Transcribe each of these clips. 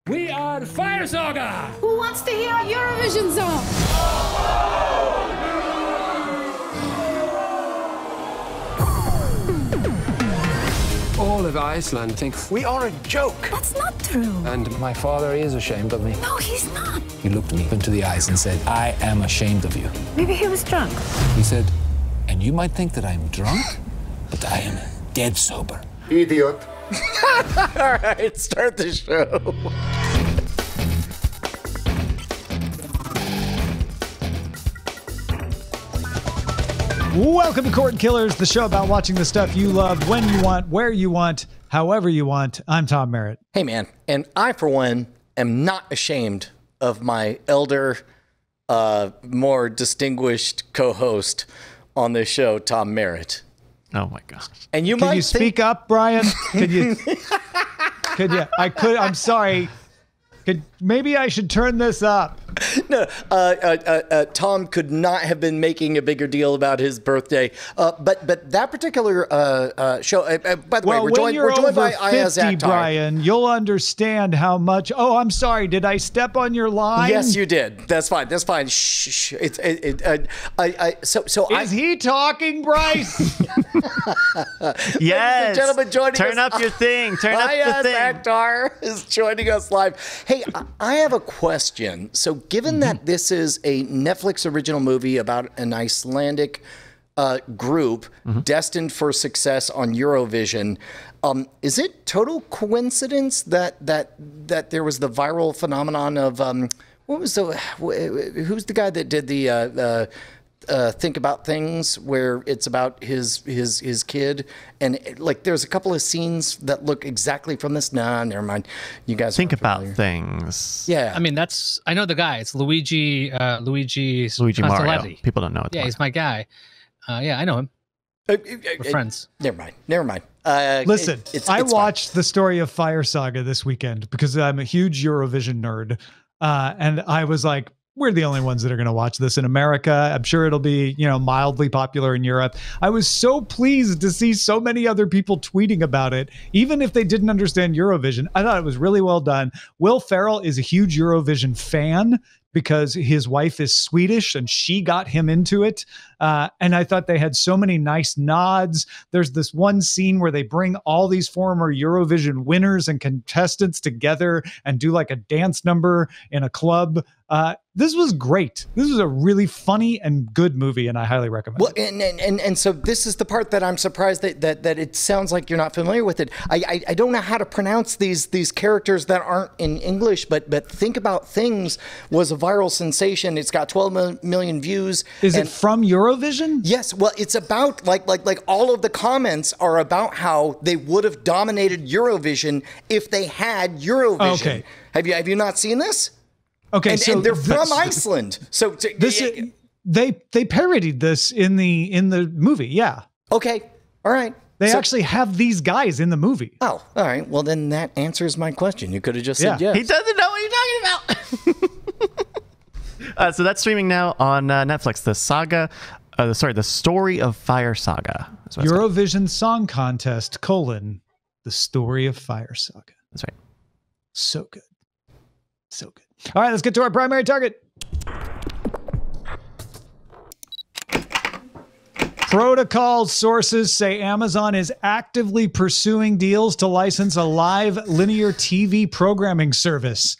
We are Fire Saga! Who wants to hear a Eurovision song? All of Iceland thinks we are a joke. That's not true. And my father is ashamed of me. No, he's not. He looked me into the eyes and said, I am ashamed of you. Maybe he was drunk. He said, and you might think that I'm drunk, but I am dead sober. Idiot. All right, start the show. Welcome to Cordkillers, the show about watching the stuff you love when you want, where you want, however you want. I'm Tom Merritt. Hey, man. And I, for one, am not ashamed of my elder, more distinguished co-host on this show, Tom Merritt. Oh, my gosh. And you Can might you speak up, Brian? Could you? I'm sorry. Maybe I should turn this up. No, Tom could not have been making a bigger deal about his birthday. But that particular show, by the way, we're joined by Iyaz Akhtar. Brian, you'll understand how much. Oh, I'm sorry. Did I step on your line? Yes, you did. That's fine. That's fine. Shh. Is he talking, Bryce? Yes. Ladies and gentlemen, joining Turn us, up your thing. Turn up the Iyaz thing. Akhtar is joining us live. Hey, I have a question. So, given that this is a Netflix original movie about an Icelandic group destined for success on Eurovision, is it total coincidence that there was the viral phenomenon of who's the guy that did the Think About Things, where it's about his kid, and like there's a couple of scenes that look exactly from this. Nah, never mind. You guys Think About Things. Yeah, I mean, I know the guy. It's Luigi Mario. Consoletti. People don't know it. Yeah, he's my guy. Yeah, I know him. We're friends. Never mind. Listen, it's I fine. watched the story of Fire Saga this weekend because I'm a huge Eurovision nerd. And I was like, we're the only ones that are going to watch this in America. I'm sure it'll be, mildly popular in Europe. I was so pleased to see so many other people tweeting about it, even if they didn't understand Eurovision. I thought it was really well done. Will Ferrell is a huge Eurovision fan because his wife is Swedish and she got him into it. And I thought they had so many nice nods. There's this one scene where they bring all these former Eurovision winners and contestants together and do like a dance number in a club. This was great. This was a really funny and good movie, and I highly recommend it. And so this is the part that I'm surprised that it sounds like you're not familiar with it. I don't know how to pronounce these characters that aren't in English, but Think About Things was a viral sensation. It's got 12 million views. Is it from Eurovision? Yes. Well, it's about like all of the comments are about how they would have dominated Eurovision if they had Eurovision. Okay. Have you not seen this? Okay, and they're from Iceland. So they parodied this in the movie. Yeah. Okay. All right. They actually have these guys in the movie. Oh, all right. Well, then that answers my question. You could have just said yes. He doesn't know what you're talking about. So that's streaming now on Netflix. The Story of Fire Saga. Eurovision Song Contest, the Story of Fire Saga. That's right. So good. So good. All right, let's get to our primary target. Protocol sources say Amazon is actively pursuing deals to license a live linear TV programming service.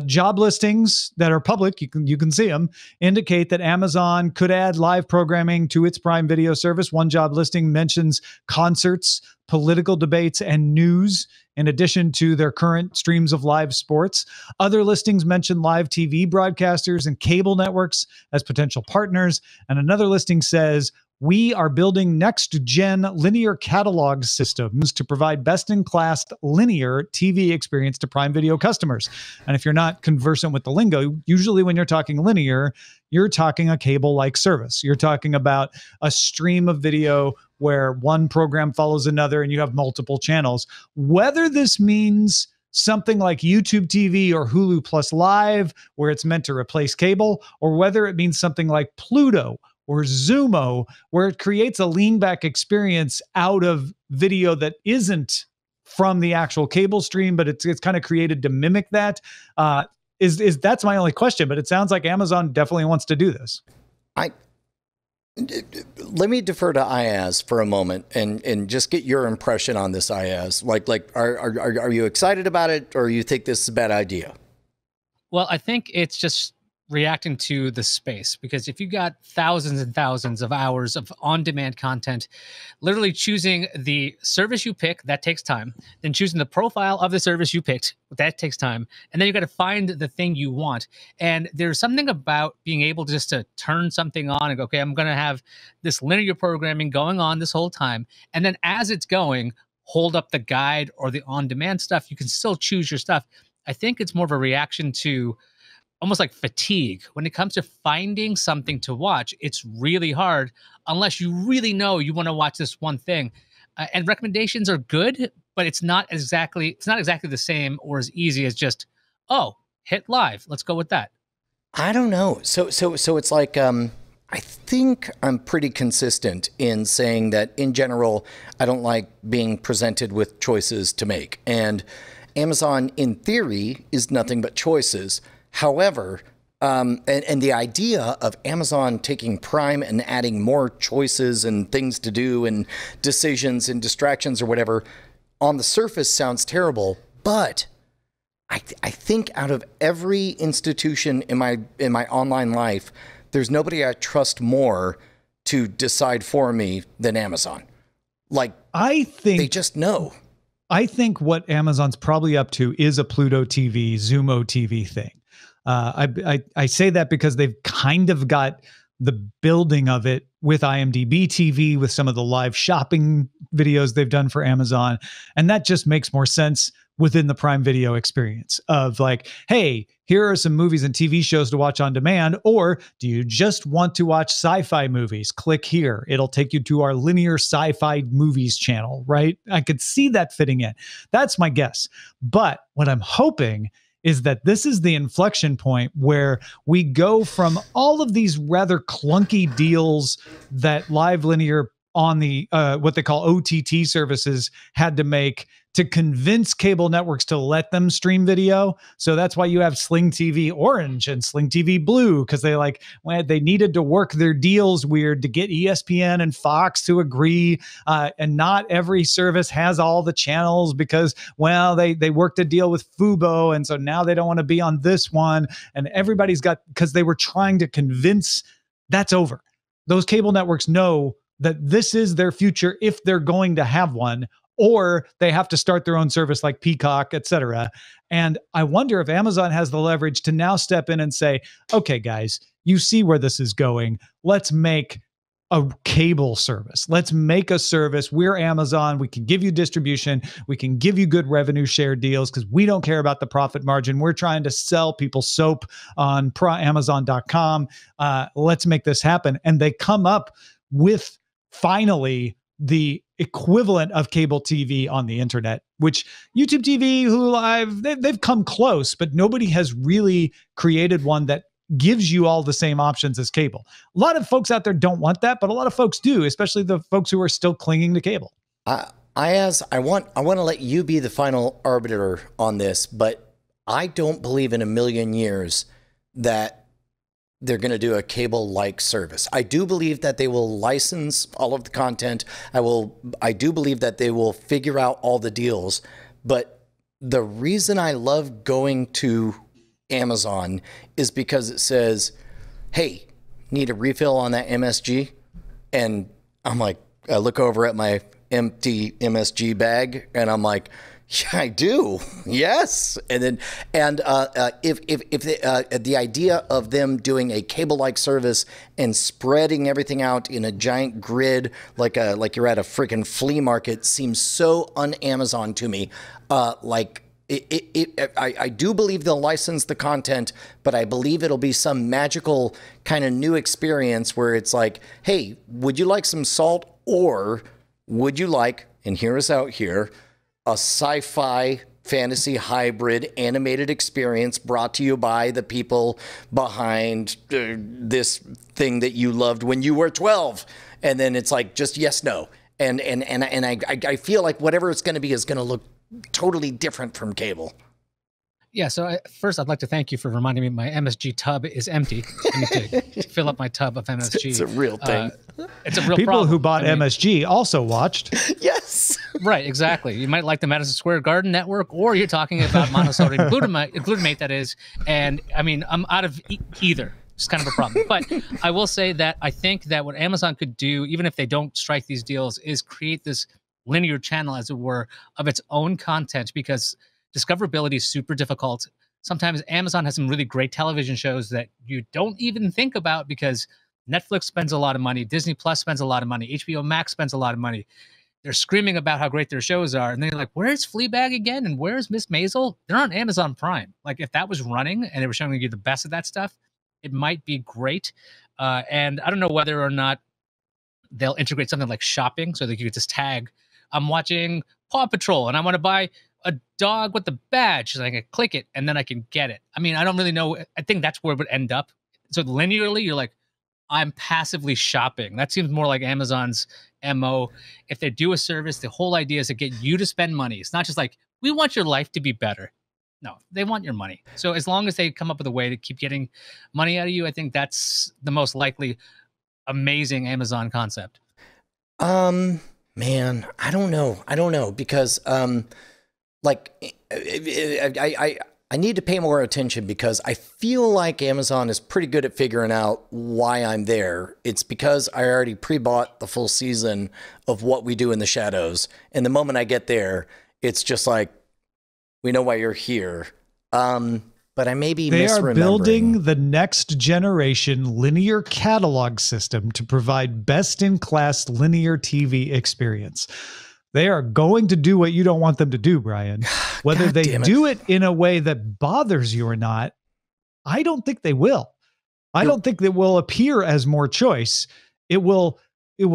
Job listings that are public, you can see them, indicate that Amazon could add live programming to its Prime Video service. One job listing mentions concerts, political debates, and news, in addition to their current streams of live sports. Other listings mention live TV broadcasters and cable networks as potential partners. And another listing says, we are building next-gen linear catalog systems to provide best-in-class linear TV experience to Prime Video customers. And if you're not conversant with the lingo, usually when you're talking linear, you're talking a cable-like service. You're talking about a stream of video where one program follows another and you have multiple channels. Whether this means something like YouTube TV or Hulu Plus Live, where it's meant to replace cable, or whether it means something like Pluto or Zumo, where it creates a lean back experience out of video that isn't from the actual cable stream, but it's kind of created to mimic that. That's my only question, but it sounds like Amazon definitely wants to do this. Let me defer to Iyaz for a moment and just get your impression on this, Iyaz. Are you excited about it, or you think this is a bad idea? Well, I think it's just reacting to the space, because if you got thousands and thousands of hours of on-demand content, literally choosing the service you pick, that takes time. Then choosing the profile of the service you picked, that takes time. And then you got to find the thing you want. And there's something about being able just to turn something on and go, okay, I'm going to have this linear programming going on this whole time. And then as it's going, hold up the guide or the on-demand stuff. You can still choose your stuff. I think it's more of a reaction to almost like fatigue. When it comes to finding something to watch, it's really hard unless you really know you want to watch this one thing. And recommendations are good, but it's not exactly the same or as easy as just, oh, hit live. Let's go with that. I don't know. So it's like, I think I'm pretty consistent in saying that in general, I don't like being presented with choices to make. And Amazon, in theory, is nothing but choices. However, and the idea of Amazon taking Prime and adding more choices and things to do and decisions and distractions or whatever, on the surface sounds terrible. But I think out of every institution in my online life, there's nobody I trust more to decide for me than Amazon. Like, I think they just know. I think what Amazon's probably up to is a Pluto TV, Zumo TV thing. I say that because they've kind of got the building of it with IMDb TV, with some of the live shopping videos they've done for Amazon. And that just makes more sense within the Prime Video experience of like, hey, here are some movies and TV shows to watch on demand. Or do you just want to watch sci-fi movies? Click here. It'll take you to our linear sci-fi movies channel, right? I could see that fitting in. That's my guess. But what I'm hoping is that this is the inflection point where we go from all of these rather clunky deals that live linear on the what they call OTT services had to make to convince cable networks to let them stream video. So that's why you have Sling TV Orange and Sling TV Blue, because they needed to work their deals weird to get ESPN and Fox to agree. And not every service has all the channels because, well, they worked a deal with Fubo, and so now they don't want to be on this one. And everybody's got, because they were trying to convince, that's over. Those cable networks know that this is their future if they're going to have one, or they have to start their own service like Peacock, et cetera. And I wonder if Amazon has the leverage to now step in and say, okay, guys, you see where this is going. Let's make a cable service. Let's make a service. We're Amazon. We can give you distribution. We can give you good revenue share deals because we don't care about the profit margin. We're trying to sell people soap on Amazon.com. Let's make this happen. And they come up with finally the equivalent of cable TV on the internet, which YouTube TV, Hulu Live, they've come close, but nobody has really created one that gives you all the same options as cable. A lot of folks out there don't want that, but a lot of folks do, especially the folks who are still clinging to cable. I want to let you be the final arbiter on this, but I don't believe in a million years that they're going to do a cable-like service. I do believe that they will license all of the content. I do believe that they will figure out all the deals. But the reason I love going to Amazon is because it says, hey, need a refill on that MSG? And I'm like, I look over at my empty MSG bag and I'm like, yeah, I do. Yes. And then, if the idea of them doing a cable-like service and spreading everything out in a giant grid, like you're at a freaking flea market, seems so un-Amazon to me. I do believe they'll license the content, but I believe it'll be some magical kind of new experience where it's like, hey, would you like some salt, or would you like, and hear us out here, a sci-fi fantasy hybrid animated experience brought to you by the people behind this thing that you loved when you were 12. And then it's like, just yes, no. And I feel like whatever it's going to be is going to look totally different from cable. Yeah, so first I'd like to thank you for reminding me my MSG tub is empty. I need to fill up my tub of MSG. It's a real thing. It's a real People problem. who bought MSG also watched. Yes. Right, exactly. You might like the Madison Square Garden Network, or you're talking about monosodium glutamate, that is. And I mean, I'm out of either. It's kind of a problem. But I will say that I think that what Amazon could do, even if they don't strike these deals, is create this linear channel, as it were, of its own content, because discoverability is super difficult. Sometimes Amazon has some really great television shows that you don't even think about because Netflix spends a lot of money, Disney Plus spends a lot of money, HBO Max spends a lot of money. They're screaming about how great their shows are, and they're like, where's Fleabag again? And where's Miss Maisel? They're on Amazon Prime. Like, if that was running and they were showing you the best of that stuff, it might be great. And I don't know whether or not they'll integrate something like shopping so that you could just tag, I'm watching Paw Patrol and I want to buy a dog with the badge, so I can click it and then I can get it. I mean, I don't really know. I think that's where it would end up. So linearly, you're like, I'm passively shopping. That seems more like Amazon's MO. If they do a service, the whole idea is to get you to spend money. It's not just like, we want your life to be better. No, they want your money. So as long as they come up with a way to keep getting money out of you, I think that's the most likely amazing Amazon concept. Man, I don't know because like I need to pay more attention because I feel like Amazon is pretty good at figuring out why I'm there. It's because I already pre-bought the full season of What We Do in the Shadows, and the moment I get there, it's just like, we know why you're here. But I may be misremembering. They are building the next generation linear catalog system to provide best-in-class linear TV experience. They are going to do what you don't want them to do, Brian. Whether they do it in a way that bothers you or not, I don't think they will. I don't think that will appear as more choice. It will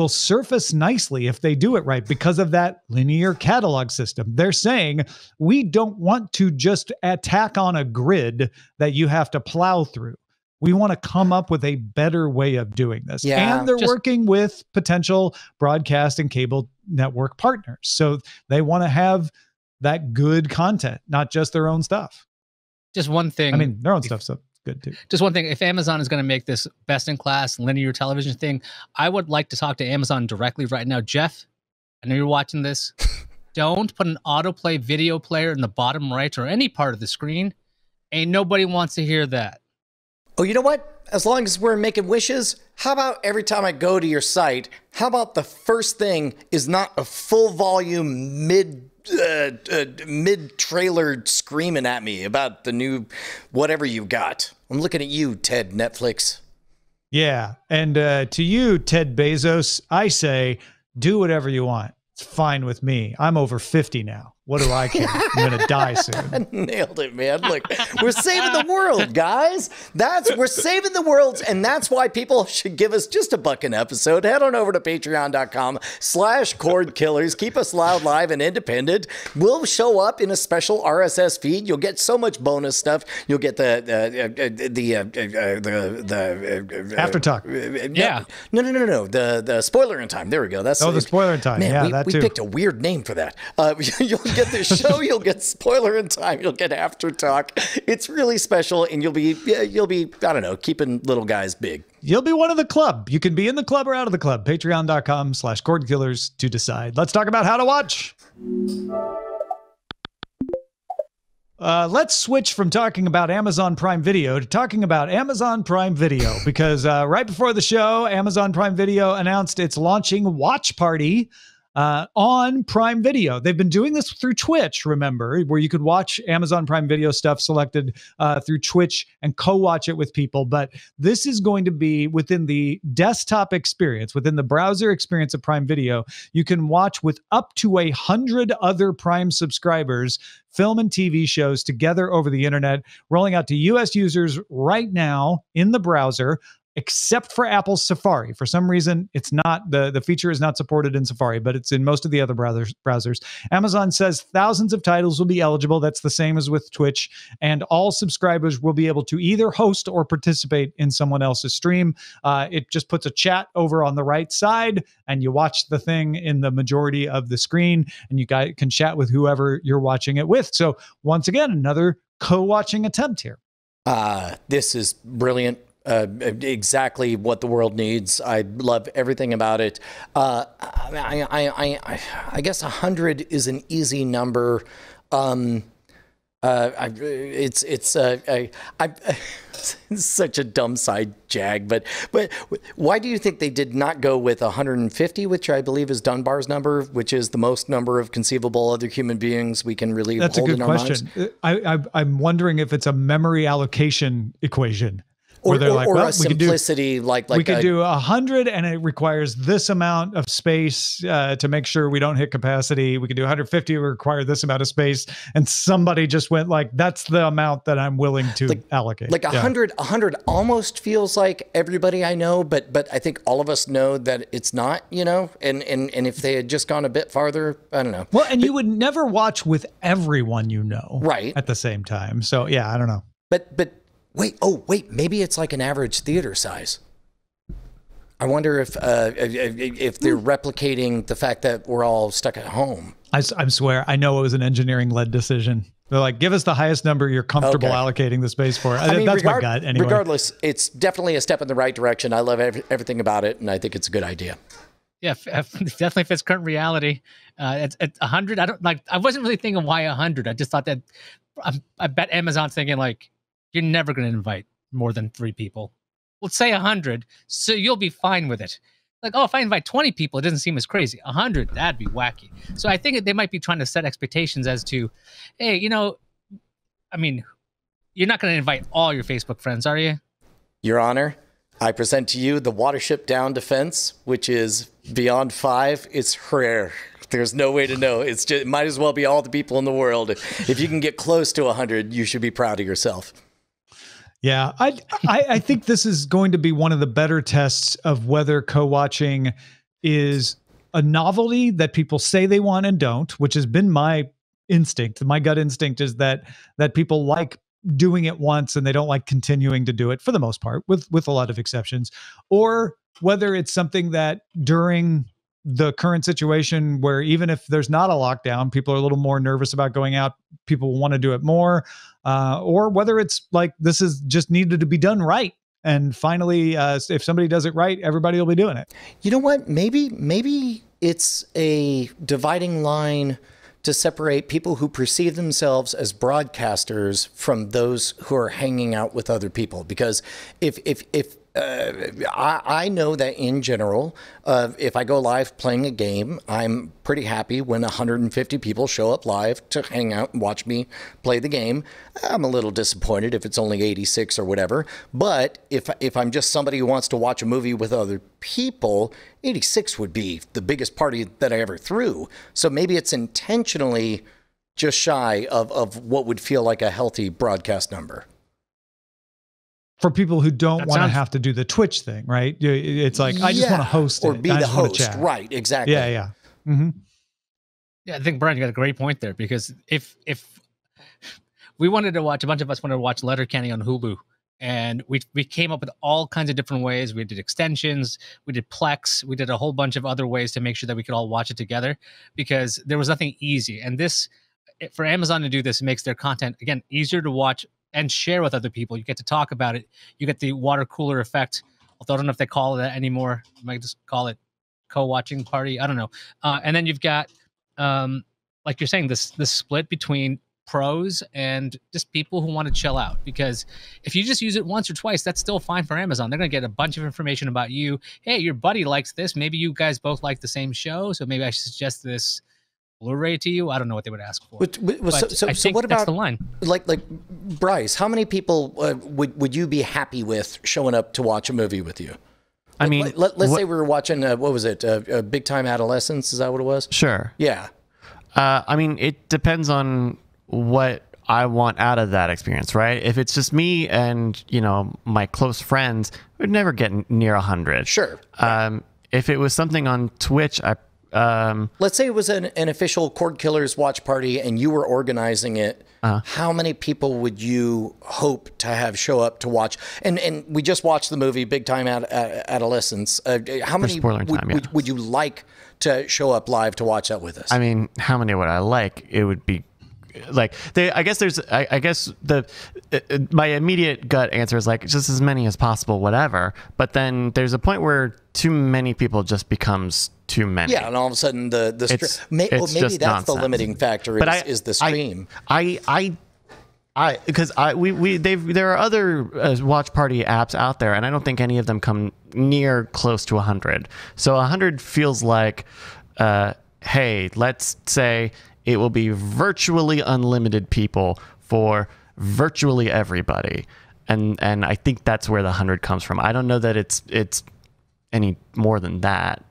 surface nicely if they do it right because of that linear catalog system. They're saying, we don't want to just attack on a grid that you have to plow through. We want to come up with a better way of doing this. Yeah, and they're working with potential broadcast and cable network partners. So they want to have that good content, not just their own stuff. Just one thing. I mean, their own stuff's good too. Just one thing. If Amazon is going to make this best-in-class linear television thing, I would like to talk to Amazon directly right now. Jeff, I know you're watching this. Don't put an autoplay video player in the bottom right or any part of the screen. Ain't nobody wants to hear that. Oh, you know what? As long as we're making wishes, how about every time I go to your site, how about the first thing is not a full volume mid-trailer screaming at me about the new whatever you got. I'm looking at you, Ted Netflix. Yeah. And to you, Ted Bezos, I say, do whatever you want. It's fine with me. I'm over 50 now. What do I care? I'm going to die soon. Nailed it, man. Look, we're saving the world, guys. We're saving the world, and that's why people should give us just $1 an episode. Head on over to patreon.com/Cordkillers. Keep us loud, live, and independent. We'll show up in a special RSS feed. You'll get so much bonus stuff. You'll get the After talk. Yeah. No. The Spoilerin time. There we go. That's the Spoilerin time. Man, yeah, we picked a weird name for that. You'll get the show, you'll get Spoilerin time, you'll get After Talk. It's really special, and you'll be I don't know, keeping little guys big. You'll be one of the club. You can be in the club or out of the club. Patreon.com/Cordkillers to decide. Let's talk about how to watch. Let's switch from talking about Amazon Prime Video to talking about Amazon Prime Video because right before the show, Amazon Prime Video announced it's launching Watch Party on Prime Video. They've been doing this through Twitch, remember, where you could watch Amazon Prime Video stuff selected through Twitch and co-watch it with people. But this is going to be within the desktop experience, within the browser experience of Prime Video. You can watch with up to 100 other Prime subscribers film and TV shows together over the internet, rolling out to US users right now in the browser. except for Apple's Safari. For some reason, it's not the feature is not supported in Safari, but it's in most of the other browsers. Amazon says thousands of titles will be eligible. That's the same as with Twitch, and all subscribers will be able to either host or participate in someone else's stream. It just puts a chat over on the right side, and you watch the thing in the majority of the screen, and you guys can chat with whoever you're watching it with. So once again, another co-watching attempt here. This is brilliant. Exactly what the world needs. I love everything about it. I guess 100 is an easy number. It's such a dumb side jag, but why do you think they did not go with 150, which I believe is Dunbar's number, which is the most number of conceivable other human beings we can really That's hold a good in our question. minds? I'm wondering if it's a memory allocation equation. Or, they're like, well, a simplicity we could do 100 and it requires this amount of space to make sure we don't hit capacity. We could do 150, we require this amount of space. And somebody just went like, that's the amount that I'm willing to allocate. Like 100 almost feels like everybody I know, but I think all of us know that it's not, you know, and if they had just gone a bit farther, I don't know. Well, and you would never watch with everyone you know right at the same time. So yeah, I don't know. But wait, maybe it's like an average theater size. I wonder if they're replicating the fact that we're all stuck at home. I swear, I know it was an engineering-led decision. They're like, give us the highest number you're comfortable allocating the space for. I mean, that's my gut anyway. Regardless, it's definitely a step in the right direction. I love everything about it, and I think it's a good idea. Yeah, definitely fits current reality. It's 100. I wasn't really thinking why 100. I just thought that I bet Amazon's thinking like, you're never going to invite more than 3 people. Let's say 100, so you'll be fine with it. Like, oh, if I invite 20 people, it doesn't seem as crazy. 100, that'd be wacky. So I think they might be trying to set expectations as to, hey, you know, I mean, you're not going to invite all your Facebook friends, are you? Your Honor, I present to you the Watership Down defense, which is beyond 5. It's rare. There's no way to know. It's just, it might as well be all the people in the world. If you can get close to 100, you should be proud of yourself. Yeah, I think this is going to be one of the better tests of whether co-watching is a novelty that people say they want and don't, which has been my instinct. My gut instinct is that people like doing it once and they don't like continuing to do it for the most part, with a lot of exceptions, or whether it's something that during the current situation where even if there's not a lockdown, people are a little more nervous about going out, people will want to do it more, or whether it's like this is just needed to be done right. And finally, if somebody does it right, everybody will be doing it. You know what? Maybe it's a dividing line to separate people who perceive themselves as broadcasters from those who are hanging out with other people. Because if I know that in general, if I go live playing a game, I'm pretty happy when 150 people show up live to hang out and watch me play the game. I'm a little disappointed if it's only 86 or whatever. But if I'm just somebody who wants to watch a movie with other people, 86 would be the biggest party that I ever threw. So maybe it's intentionally just shy of what would feel like a healthy broadcast number. For people who don't want to have to do the Twitch thing, right? It's like, I just want to host or it. be the host. Right, exactly. Yeah, yeah. Mm-hmm. Yeah, I think, Brian, you got a great point there, because if we wanted to watch, a bunch of us wanted to watch Letterkenny on Hulu, and we came up with all kinds of different ways. We did extensions, we did Plex, we did a whole bunch of other ways to make sure that we could all watch it together, because there was nothing easy. And this, for Amazon to do this, makes their content, again, easier to watch and share with other people. You get to talk about it. You get the water cooler effect. Although I don't know if they call it that anymore. You might just call it co-watching party. I don't know. And then you've got, like you're saying, this split between pros and just people who want to chill out. Because if you just use it once or twice, that's still fine for Amazon. They're going to get a bunch of information about you. Hey, your buddy likes this. Maybe you guys both like the same show, so maybe I should suggest this Blu-ray to you. I don't know what they would ask for. So what about the line? Like Bryce? How many people would you be happy with showing up to watch a movie with you? I mean, let's say we were watching what was it? Big Time Adolescence? Is that what it was? Sure. Yeah. I mean, it depends on what I want out of that experience, right? If it's just me and, you know, my close friends, we'd never get near 100. Sure. If it was something on Twitch, let's say it was an official Cordkillers watch party and you were organizing it. How many people would you hope to have show up to watch? And we just watched the movie Big Time Adolescence. How many would you like to show up live to watch that with us? I mean, how many would I like? It would be like I guess my immediate gut answer is like just as many as possible, whatever. But then there's a point where too many people just becomes too many. Yeah, and all of a sudden maybe that's nonsense. the limiting factor is the stream. Because there are other watch party apps out there, and I don't think any of them come near close to 100. So 100 feels like, hey, let's say it will be virtually unlimited people for virtually everybody, and I think that's where the 100 comes from. I don't know that it's any more than that.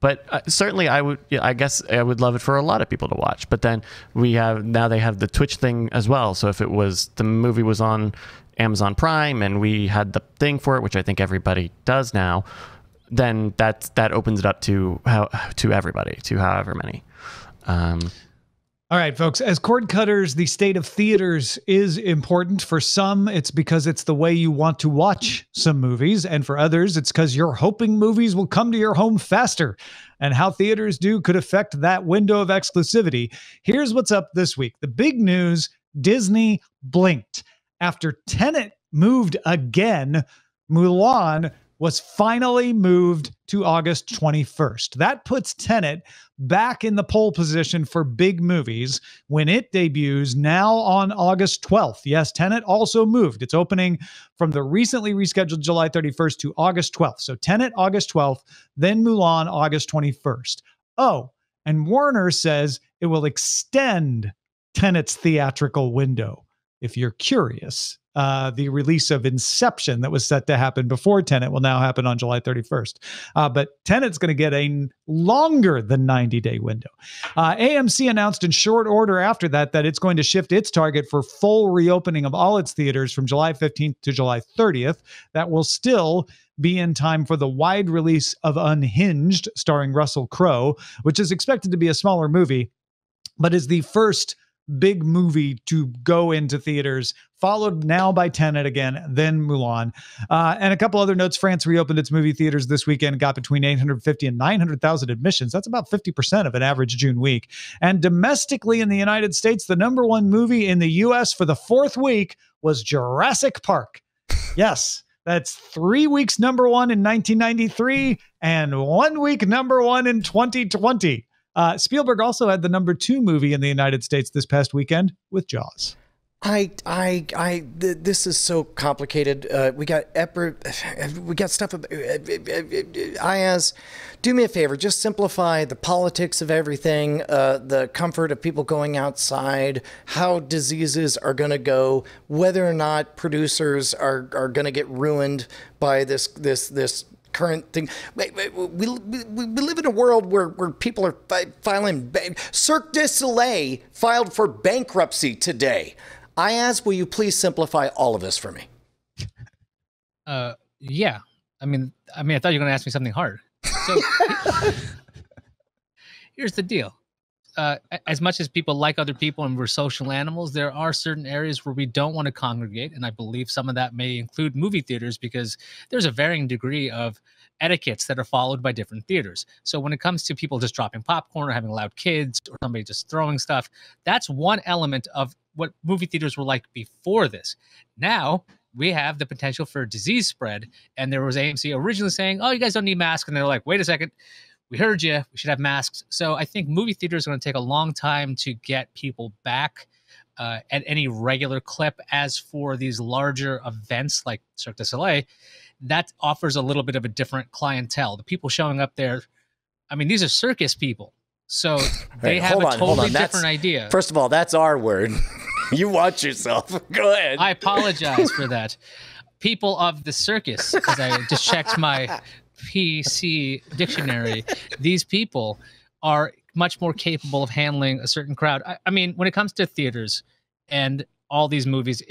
But certainly I guess I would love it for a lot of people to watch. But then they have the Twitch thing as well. So if the movie was on Amazon Prime and we had the thing for it, which I think everybody does now, then that opens it up to everybody, to however many. All right, folks, as cord cutters, the state of theaters is important. For some, it's because it's the way you want to watch some movies. And for others, it's because you're hoping movies will come to your home faster. And how theaters do could affect that window of exclusivity. Here's what's up this week. The big news, Disney blinked. After Tenet moved again, Mulan was finally moved to August 21st. That puts Tenet back in the pole position for big movies when it debuts now on August 12th. Yes, Tenet also moved. It's opening from the recently rescheduled July 31st to August 12th. So Tenet, August 12th, then Mulan, August 21st. Oh, and Warner says it will extend Tenet's theatrical window. If you're curious, the release of Inception that was set to happen before Tenet will now happen on July 31st. But Tenet's going to get a longer than 90-day window. AMC announced in short order after that it's going to shift its target for full reopening of all its theaters from July 15th to July 30th. That will still be in time for the wide release of Unhinged, starring Russell Crowe, which is expected to be a smaller movie, but is the first big movie to go into theaters, followed now by Tenet again, then Mulan. And a couple other notes. France reopened its movie theaters this weekend, got between 850 and 900,000 admissions. That's about 50% of an average June week. And domestically in the United States, the #1 movie in the U.S. for the 4th week was Jurassic Park. Yes, that's 3 weeks #1 in 1993 and 1 week #1 in 2020. Spielberg also had the #2 movie in the United States this past weekend with Jaws. This is so complicated. We got stuff. Iyaz, do me a favor. Just simplify the politics of everything, the comfort of people going outside, how diseases are going to go, whether or not producers are going to get ruined by this current thing. We live in a world where people are filing. Cirque du Soleil filed for bankruptcy today. Iyaz, will you please simplify all of this for me? Yeah. I mean, I thought you were going to ask me something hard. So here's the deal. As much as people like other people and we're social animals, there are certain areas where we don't want to congregate. And I believe some of that may include movie theaters because there's a varying degree of etiquettes that are followed by different theaters. So when it comes to people just dropping popcorn or having loud kids or somebody just throwing stuff, that's one element of what movie theaters were like before this. Now we have the potential for disease spread. And there was AMC originally saying, oh, you guys don't need masks. And they're like, wait a second. We heard you. We should have masks. So I think movie theaters are going to take a long time to get people back at any regular clip. As for these larger events like Cirque du Soleil, that offers a little bit of a different clientele. The people showing up there, I mean, these are circus people. So they have a totally different idea. First of all, that's our word. You watch yourself. Go ahead. I apologize for that. People of the circus, because I just checked my PC dictionary. These people are much more capable of handling a certain crowd. I mean, when it comes to theaters, and all these movies.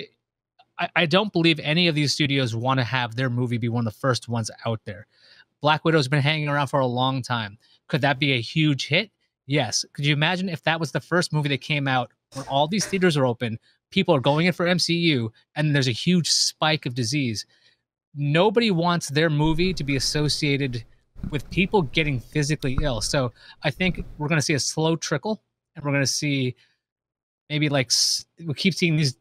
I don't believe any of these studios want to have their movie be one of the first ones out there. Black Widow's been hanging around for a long time. Could that be a huge hit? Yes. Could you imagine if that was the first movie that came out when all these theaters are open, people are going in for MCU, and there's a huge spike of disease? Nobody wants their movie to be associated with people getting physically ill. So I think we're going to see a slow trickle, and we're going to see maybe like we keep seeing these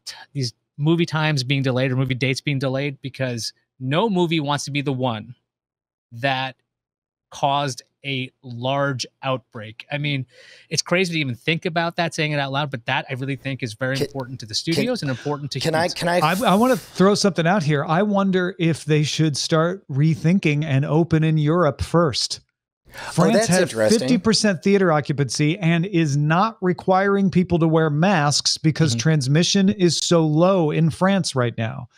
movie times being delayed or movie dates being delayed because no movie wants to be the one that caused a large outbreak. I mean, it's crazy to even think about that, saying it out loud, but that I really think is very important to the studios and important to humans. I want to throw something out here. I wonder if they should start rethinking and open in Europe first. France had 50% theater occupancy and is not requiring people to wear masks because transmission is so low in France right now.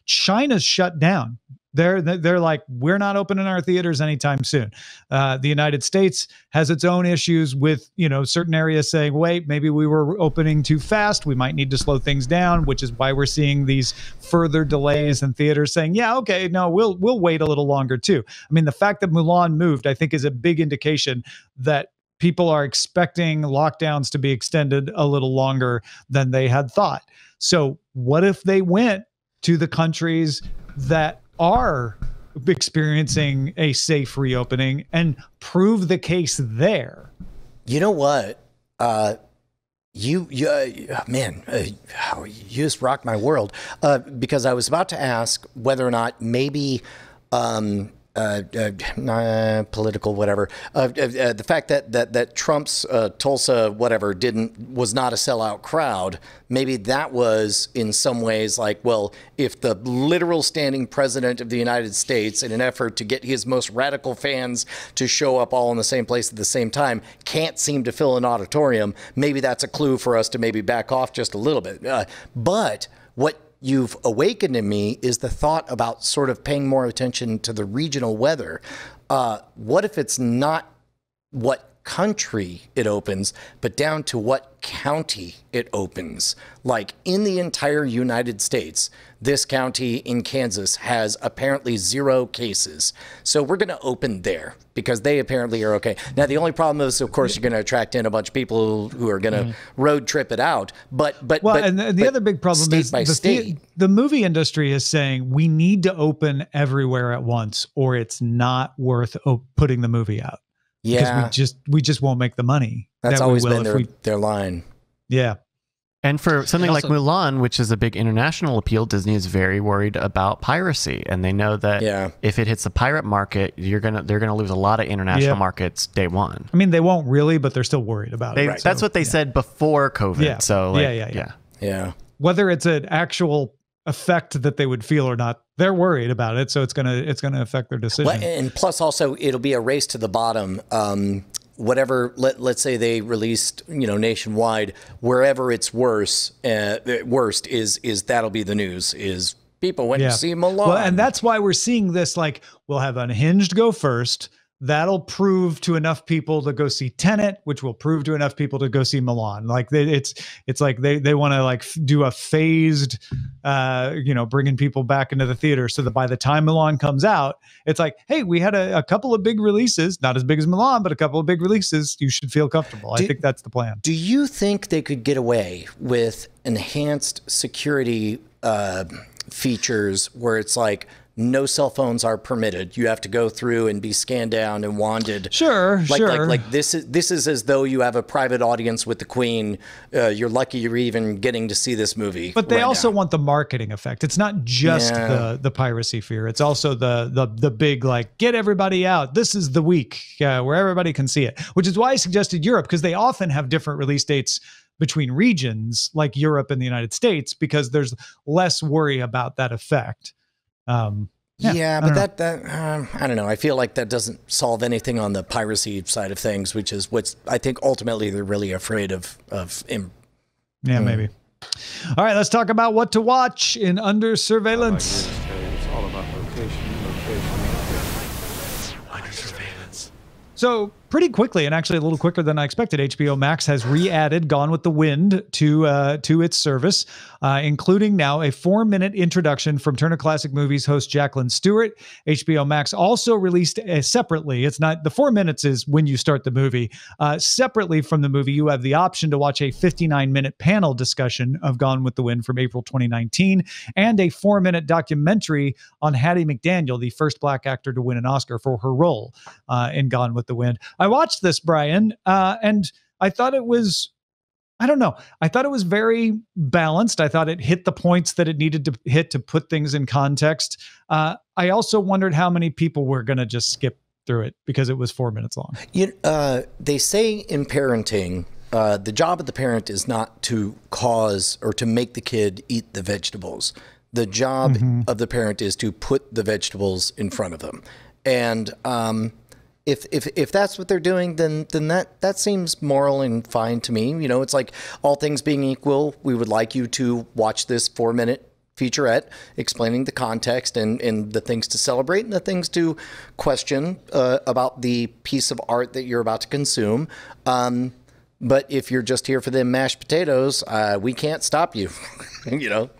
China's shut down. They're like, we're not opening our theaters anytime soon. The United States has its own issues with, certain areas saying, wait, maybe we were opening too fast. We might need to slow things down, which is why we're seeing these further delays in theaters saying, yeah, okay, no, we'll wait a little longer too. I mean, the fact that Mulan moved, I think, is a big indication that people are expecting lockdowns to be extended a little longer than they had thought. So what if they went to the countries that are experiencing a safe reopening and prove the case there? You know what? You just rocked my world, because I was about to ask whether or not maybe political whatever, the fact that Trump's Tulsa whatever was not a sellout crowd, maybe that was in some ways like, well, if the literal standing president of the United States, in an effort to get his most radical fans to show up all in the same place at the same time, can't seem to fill an auditorium, maybe that's a clue for us to maybe back off just a little bit. But what you've awakened in me is the thought about sort of paying more attention to the regional weather. What if it's not what country it opens, but down to what county it opens? Like in the entire United States, this county in Kansas has apparently 0 cases. So we're going to open there because they apparently are okay. Now, the only problem is, of course, you're going to attract in a bunch of people who are going to road trip it out. But the other big problem is the movie industry is saying we need to open everywhere at once, or it's not worth putting the movie out. Yeah, because we just won't make the money. That's always been their line. Yeah. And for something like Mulan, which is a big international appeal, Disney is very worried about piracy, and they know that if it hits the pirate market, they're gonna lose a lot of international markets day one. I mean, they won't really, but they're still worried about it. That's what they said before COVID. Yeah. So yeah. Whether it's an actual effect that they would feel or not, they're worried about it. So it's gonna affect their decision. Well, and plus, also, it'll be a race to the bottom. Whatever, let's say they released, nationwide, wherever it's worst is that'll be the news, is people went to see Mulan. Well, and that's why we're seeing this, like, we'll have Unhinged go first. That'll prove to enough people to go see Tenet, which will prove to enough people to go see Mulan. Like it's like they want to like do a phased, bringing people back into the theater so that by the time Mulan comes out, it's like, hey, we had a couple of big releases, not as big as Mulan, but a couple of big releases. You should feel comfortable. I think that's the plan. Do you think they could get away with enhanced security features where it's like, no cell phones are permitted. You have to go through and be scanned down and wanded. Sure. Like this is as though you have a private audience with the Queen. You're lucky you're even getting to see this movie. But they also want the marketing effect. It's not just the piracy fear. It's also the big, like, get everybody out. This is the week where everybody can see it, which is why I suggested Europe, because they often have different release dates between regions like Europe and the United States, because there's less worry about that effect. But I don't know. I feel like that doesn't solve anything on the piracy side of things, which is what's, I think, ultimately they're really afraid of. Maybe. All right, let's talk about what to watch in Under Surveillance. It's all about location. So pretty quickly, and actually a little quicker than I expected, HBO Max has re-added Gone with the Wind to its service, including now a 4-minute introduction from Turner Classic Movies host Jacqueline Stewart. HBO Max also released separately. It's not the 4 minutes is when you start the movie. Separately from the movie, you have the option to watch a 59-minute panel discussion of Gone with the Wind from April 2019 and a 4-minute documentary on Hattie McDaniel, the first Black actor to win an Oscar for her role in Gone with the Wind. I watched this, Brian, and I thought it was, I don't know. I thought it was very balanced. I thought it hit the points that it needed to hit to put things in context. I also wondered how many people were going to just skip through it because it was 4 minutes long. They say in parenting, the job of the parent is not to cause or to make the kid eat the vegetables. The job of the parent is to put the vegetables in front of them. And if that's what they're doing, then that seems moral and fine to me. You know, it's like all things being equal, we would like you to watch this 4-minute featurette explaining the context and the things to celebrate and the things to question about the piece of art that you're about to consume. But if you're just here for them mashed potatoes, we can't stop you, you know?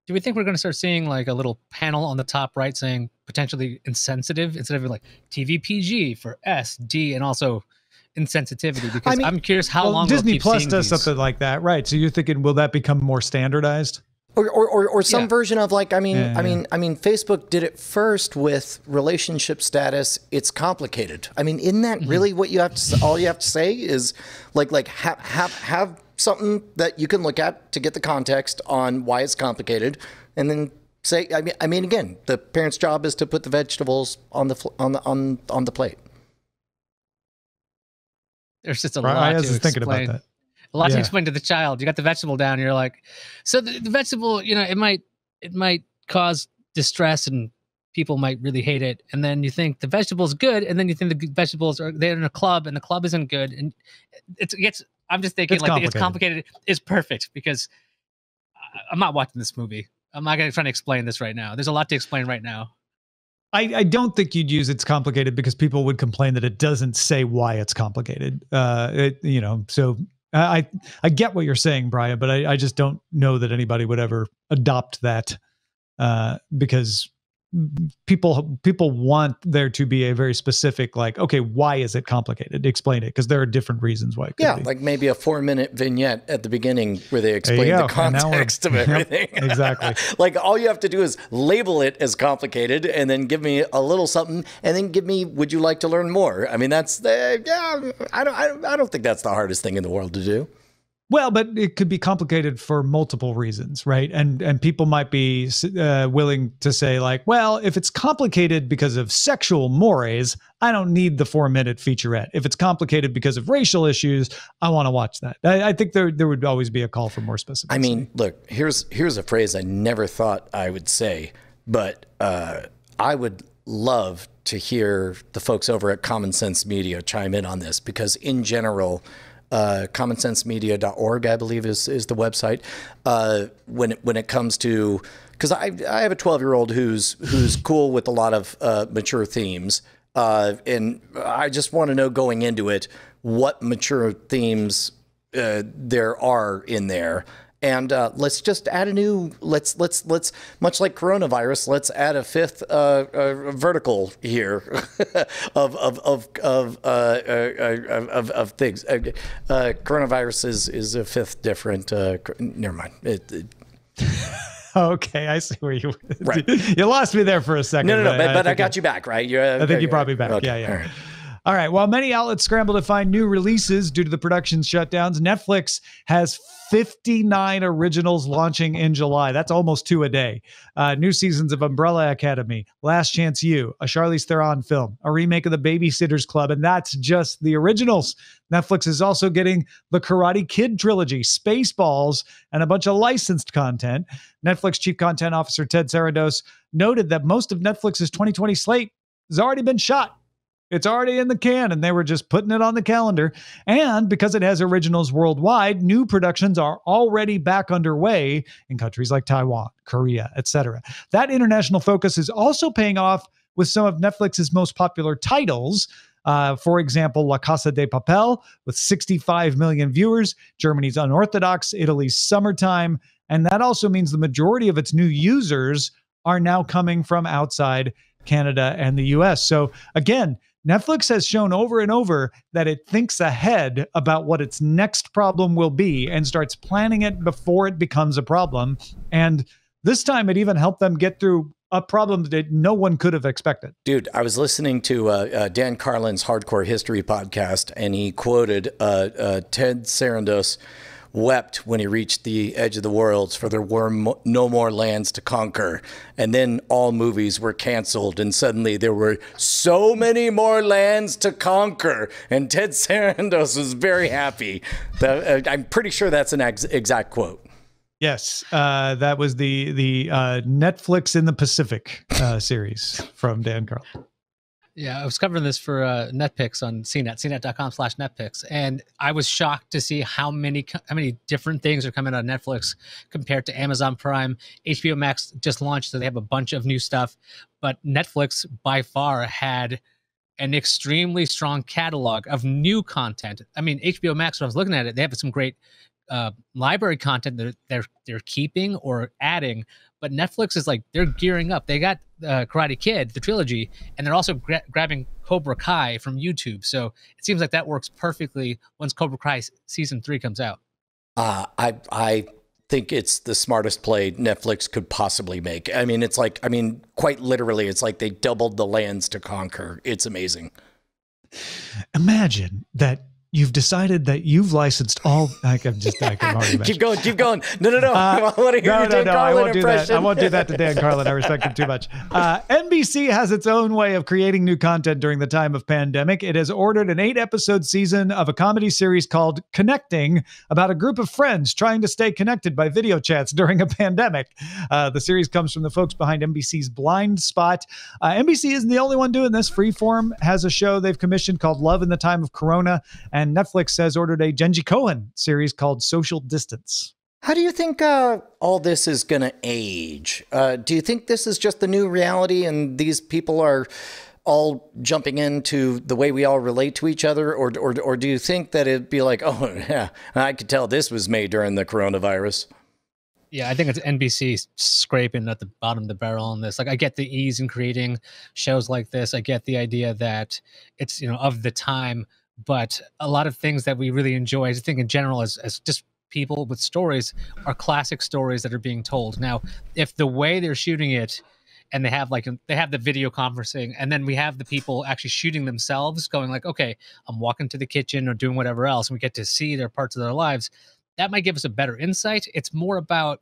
Do we think we're going to start seeing like a little panel on the top right saying potentially insensitive instead of like TV PG for S, D, and also insensitivity? Because I'm curious how long Disney Plus does something like that, right? So you're thinking, will that become more standardized? Or some version of like, I mean, Facebook did it first with relationship status. It's complicated. I mean, isn't that really what you have to? All you have to say is like have something that you can look at to get the context on why it's complicated, and then say, I mean, again, the parent's job is to put the vegetables on the plate. There's just a lot to explain. Thinking about that. A lot to explain to the child. You got the vegetable down. You're like, so the vegetable, you know, it might cause distress and people might really hate it. And then you think the vegetable's good, and then you think the vegetables they're in a club, and the club isn't good. And it gets. I'm just thinking it's complicated is perfect because I'm not watching this movie. I'm not going to try to explain this right now. There's a lot to explain right now. I don't think you'd use it's complicated because people would complain that it doesn't say why it's complicated. So I get what you're saying, Brian, but I just don't know that anybody would ever adopt that because people want there to be a very specific, like, okay, why is it complicated? Explain it, because there are different reasons why it could be. Like maybe a 4-minute vignette at the beginning where they explain the context of everything. Yep, exactly. Like all you have to do is label it as complicated and then give me a little something and then give me, would you like to learn more? I mean, that's I don't think that's the hardest thing in the world to do. Well, but it could be complicated for multiple reasons, right? And people might be willing to say like, well, if it's complicated because of sexual mores, I don't need the 4-minute featurette. If it's complicated because of racial issues, I want to watch that. I think there would always be a call for more specificity. I mean, look, here's a phrase I never thought I would say, but I would love to hear the folks over at Common Sense Media chime in on this, because in general, commonsensemedia.org, I believe is the website. When it comes to, because I have a 12-year-old who's cool with a lot of mature themes, and I just want to know going into it what mature themes there are in there. And let's just add a new, let's much like coronavirus, let's add a fifth vertical here of things. Coronavirus is a fifth different. Never mind. Okay, I see where you. Right. You lost me there for a second. No, but I got you back, right? I think you brought me back. Okay. Yeah. All right. While many outlets scramble to find new releases due to the production shutdowns, Netflix has 59 originals launching in July. That's almost 2 a day. New seasons of Umbrella Academy, Last Chance U, a Charlize Theron film, a remake of The Babysitter's Club, and that's just the originals. Netflix is also getting the Karate Kid trilogy, Spaceballs, and a bunch of licensed content. Netflix Chief Content Officer Ted Sarandos noted that most of Netflix's 2020 slate has already been shot. It's already in the can, and they were just putting it on the calendar. And because it has originals worldwide, new productions are already back underway in countries like Taiwan, Korea, etc. That international focus is also paying off with some of Netflix's most popular titles. For example, La Casa de Papel with 65 million viewers, Germany's Unorthodox, Italy's Summertime. And that also means the majority of its new users are now coming from outside Canada and the US. So again, Netflix has shown over and over that it thinks ahead about what its next problem will be and starts planning it before it becomes a problem. And this time it even helped them get through a problem that no one could have expected. Dude, I was listening to Dan Carlin's Hardcore History podcast, and he quoted Ted Sarandos wept when he reached the edge of the worlds, for there were no more lands to conquer. And then all movies were canceled, and suddenly there were so many more lands to conquer. And Ted Sarandos was very happy. I'm pretty sure that's an exact quote. Yes, that was the Netflix in the Pacific series from Dan Carlin. Yeah, I was covering this for NetPicks on CNET, cnet.com/NetPicks, and I was shocked to see how many different things are coming out of Netflix compared to Amazon Prime. HBO Max just launched, so they have a bunch of new stuff, but Netflix by far had an extremely strong catalog of new content. I mean, HBO Max, when I was looking at it, they have some great library content that they're keeping or adding, but Netflix is like, they're gearing up. They got Karate Kid, the trilogy, and they're also grabbing Cobra Kai from YouTube. So it seems like that works perfectly once Cobra Kai season 3 comes out. I think it's the smartest play Netflix could possibly make. I mean, it's like, quite literally, it's like they doubled the lands to conquer. It's amazing. Imagine that you've decided that you've licensed all. I can already imagine. Keep going. No. I want to hear your Dan Carlin I won't do that. impression. I won't do that to Dan Carlin. I respect him too much. NBC has its own way of creating new content during the time of pandemic. It has ordered an 8-episode season of a comedy series called Connecting, about a group of friends trying to stay connected by video chats during a pandemic. The series comes from the folks behind NBC's Blind Spot. NBC isn't the only one doing this. Freeform has a show they've commissioned called Love in the Time of Corona. And Netflix has ordered a Genji Cohen series called Social Distance. How do you think all this is going to age? Do you think this is just the new reality and these people are all jumping into the way we all relate to each other? Or do you think that it'd be like, oh, yeah, I could tell this was made during the coronavirus? Yeah, I think it's NBC scraping at the bottom of the barrel on this. Like, I get the ease in creating shows like this. I get the idea that it's, of the time. But a lot of things that we really enjoy, I think in general, as just people with stories, are classic stories that are being told. Now, if the way they're shooting it, and they have the video conferencing, and then we have the people actually shooting themselves, going like, okay, I'm walking to the kitchen or doing whatever else, and we get to see their parts of their lives, that might give us a better insight. It's more about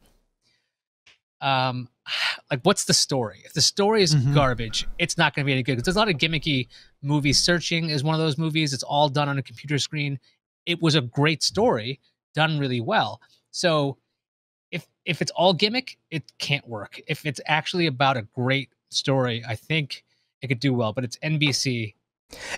like, what's the story? If the story is garbage, it's not going to be any good. Because there's a lot of gimmicky movies. Searching is one of those movies. It's all done on a computer screen. It was a great story, done really well. So if it's all gimmick, it can't work. If it's actually about a great story, I think it could do well. But it's NBC.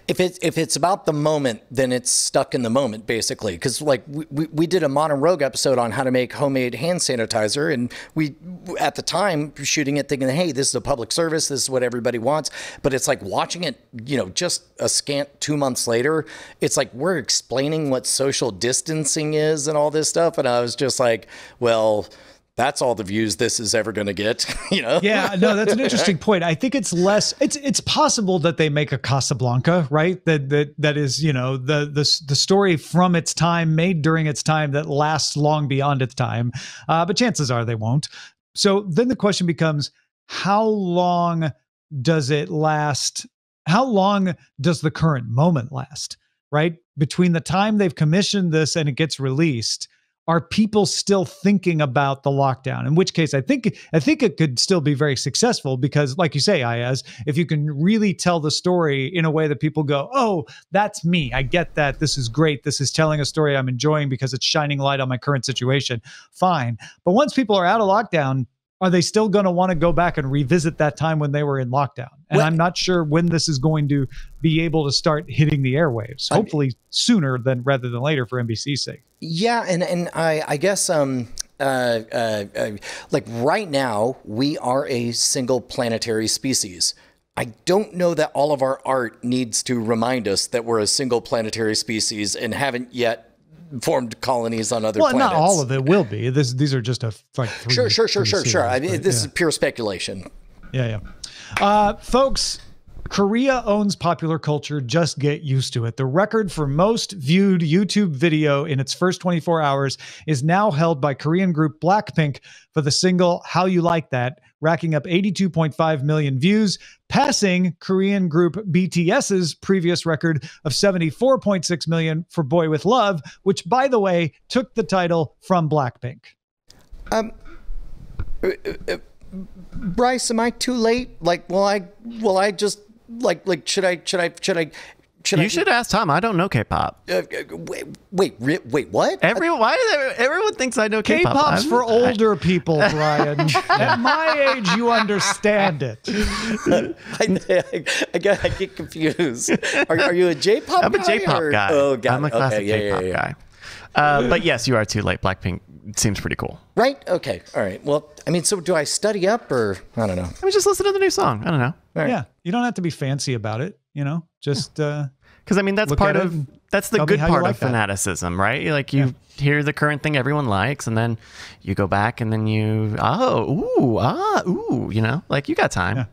If it's about the moment, then it's stuck in the moment, basically. Because like we did a Modern Rogue episode on how to make homemade hand sanitizer, and we at the time shooting it thinking, hey, this is a public service, this is what everybody wants. But it's like watching it, just a scant 2 months later, it's like we're explaining what social distancing is and all this stuff, and I was just like, well, that's all the views this is ever going to get, Yeah, no, that's an interesting point. I think it's less. It's possible that they make a Casablanca, right? That is, the story from its time, made during its time, that lasts long beyond its time. But chances are they won't. So then the question becomes, how long does it last? How long does the current moment last? Right? Between the time they've commissioned this and it gets released, are people still thinking about the lockdown? In which case, I think it could still be very successful because, like you say, Iyaz, if you can really tell the story in a way that people go, oh, that's me. I get that. This is great. This is telling a story I'm enjoying because it's shining light on my current situation. Fine. But once people are out of lockdown, are they still going to want to go back and revisit that time when they were in lockdown? And I'm not sure when this is going to be able to start hitting the airwaves. Hopefully sooner rather than later for NBC's sake. Yeah, and I guess like right now we are a single planetary species. I don't know that all of our art needs to remind us that we're a single planetary species and haven't yet formed colonies on other planets. Well, not all of it will be. These are just like three. Sure. I mean, this is pure speculation. Yeah. Folks, Korea owns popular culture. Just get used to it. The record for most viewed YouTube video in its first 24 hours is now held by Korean group Blackpink for the single How You Like That, racking up 82.5 million views, passing Korean group BTS's previous record of 74.6 million for Boy With Love, which, by the way, took the title from Blackpink. Bryce, am I too late? Like, will I just should I? You should ask Tom. I don't know K-pop. Wait, what? Everyone thinks I know K-pop. K-pop's for older people, Brian. At my age, you understand it. I get confused. Are you a J-pop guy? I'm a J-pop guy. Oh, got I'm a classic J-pop guy. But yes, you are too late. Blackpink seems pretty cool. Right? Okay. All right. Well, I mean, so do I study up or I don't know? I mean, just listen to the new song. I don't know. Right. Yeah. You don't have to be fancy about it, just because I mean that's part of the good part of fanaticism, right? You hear the current thing everyone likes, and then you go back and then you you got time.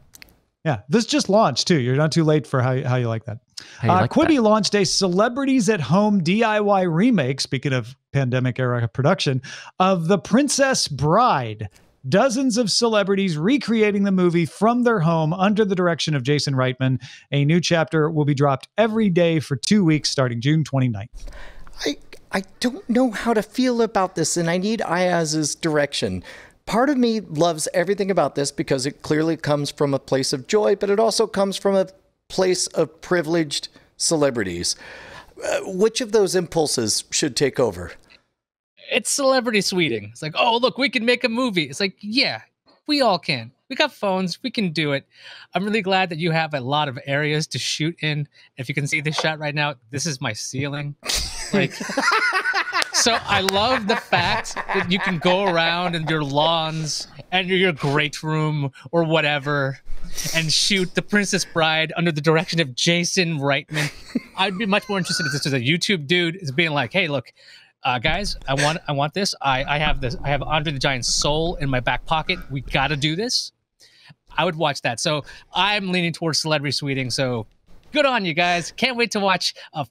Yeah. This just launched too. You're not too late for how you like that. Quibi launched a celebrities at home DIY remake, speaking of pandemic era production, of The Princess Bride. Dozens of celebrities recreating the movie from their home under the direction of Jason Reitman. A new chapter will be dropped every day for 2 weeks starting June 29th. I don't know how to feel about this, and I need Iyaz's direction. Part of me loves everything about this because it clearly comes from a place of joy, but it also comes from a place of privileged celebrities. Which of those impulses should take over? It's celebrity sweeting. It's like, oh, look, we can make a movie. It's like, yeah, we all can. We got phones. We can do it. I'm really glad that you have a lot of areas to shoot in. If you can see this shot right now, this is my ceiling. So I love the fact that you can go around in your lawns and your great room or whatever and shoot The Princess Bride under the direction of Jason Reitman. I'd be much more interested if this was a YouTube dude is being like, hey, look, guys, I want this. I have this. I have Andre the Giant's soul in my back pocket. We got to do this. I would watch that. So I'm leaning towards celebrity sweeting. So good on you guys. Can't wait to watch a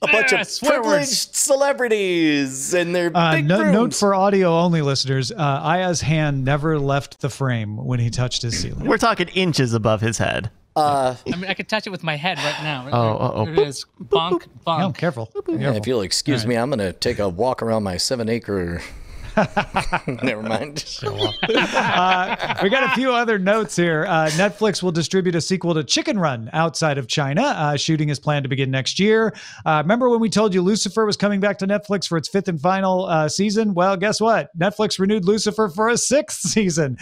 bunch of privileged celebrities and their big rooms. Note for audio only listeners: Aya's hand never left the frame when he touched his ceiling. We're talking inches above his head. I mean, I could touch it with my head right now. Oh. There it is. Bonk, bonk. No, careful. Yeah, if you'll excuse me, I'm going to take a walk around my 7-acre... Never mind. We got a few other notes here. Netflix will distribute a sequel to Chicken Run outside of China. Shooting is planned to begin next year. Remember when we told you Lucifer was coming back to Netflix for its 5th and final season? Well, guess what? Netflix renewed Lucifer for a 6th season,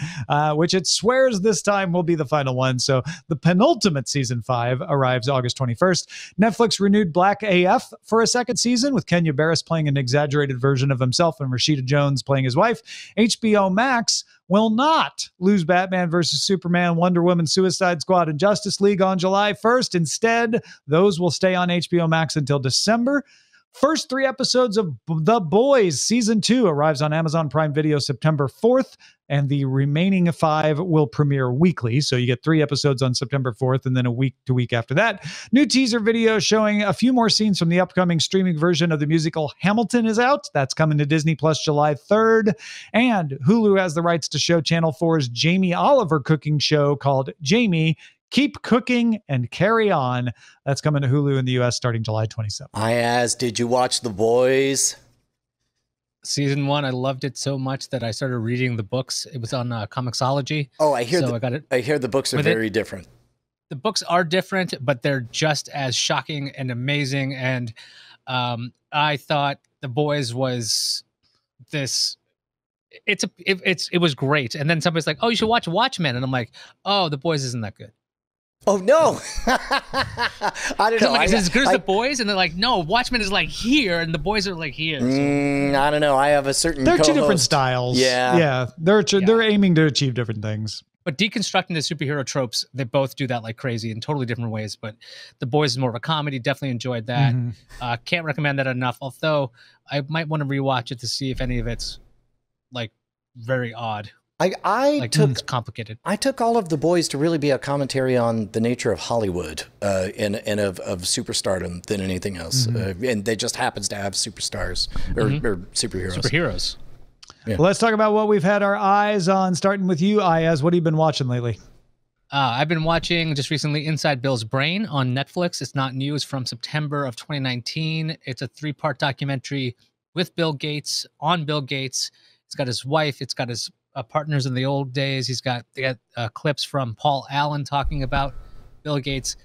which it swears this time will be the final one. So the penultimate season 5 arrives August 21st. Netflix renewed Black AF for a 2nd season with Kenya Barris playing an exaggerated version of himself and Rashida Jones playing his wife. HBO Max will not lose Batman vs. Superman, Wonder Woman, Suicide Squad, and Justice League on July 1st. Instead, those will stay on HBO Max until December. First 3 episodes of The Boys Season 2 arrives on Amazon Prime Video September 4th, and the remaining 5 will premiere weekly. So you get 3 episodes on September 4th and then a week to week after that. New teaser video showing a few more scenes from the upcoming streaming version of the musical Hamilton is out. That's coming to Disney Plus July 3rd. And Hulu has the rights to show Channel 4's Jamie Oliver cooking show called Jamie, Keep Cooking and Carry On. That's coming to Hulu in the U.S. starting July 27th. Iyaz, did you watch The Boys? Season 1, I loved it so much that I started reading the books. It was on Comixology. Oh, I hear I got it. I hear the books are very different. The books are different, but they're just as shocking and amazing. And I thought The Boys was this. It was great. And then somebody's like, "Oh, you should watch Watchmen," and I'm like, "Oh, The Boys isn't that good." Oh no! I don't know. Like, is it as good as The Boys? And they're like, no, Watchmen is like here, and The Boys are like here. So. I don't know. I have a certain. They're 2 different styles. Yeah. They're aiming to achieve different things. But deconstructing the superhero tropes, they both do that like crazy in totally different ways. But The Boys is more of a comedy. Definitely enjoyed that. Can't recommend that enough. Although I might want to rewatch it to see if any of it's like very odd. It's complicated. I took all of The Boys to really be a commentary on the nature of Hollywood and of superstardom than anything else. And it just happens to have superstars or superheroes. Yeah. Well, let's talk about what we've had our eyes on, starting with you, Iyaz. What have you been watching lately? I've been watching just recently Inside Bill's Brain on Netflix. It's not new. It's from September of 2019. It's a 3-part documentary with Bill Gates, on Bill Gates. It's got his wife. It's got his partners in the old days. They got clips from Paul Allen talking about Bill Gates.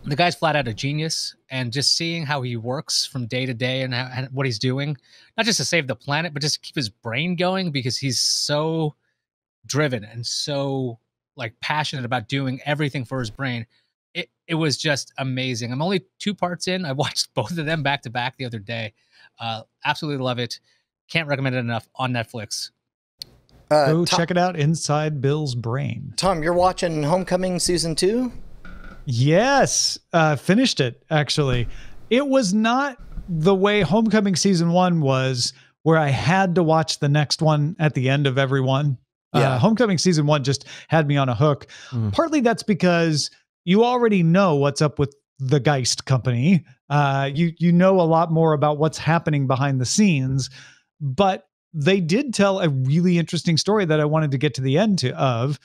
The guy's flat out a genius, and just seeing how he works from day to day and what he's doing, not just to save the planet, but just to keep his brain going, because he's so driven and so like passionate about doing everything for his brain. It was just amazing. I'm only 2 parts in. I watched both of them back to back the other day. Absolutely love it. Can't recommend it enough on Netflix. Go check it out. Inside Bill's Brain. Tom, you're watching Homecoming season 2? Yes, finished it, actually. It was not the way Homecoming season 1 was, where I had to watch the next one at the end of every one. Homecoming season 1 just had me on a hook. Partly that's because you already know what's up with the Geist company. You know a lot more about what's happening behind the scenes, but they did tell a really interesting story that I wanted to get to the end of.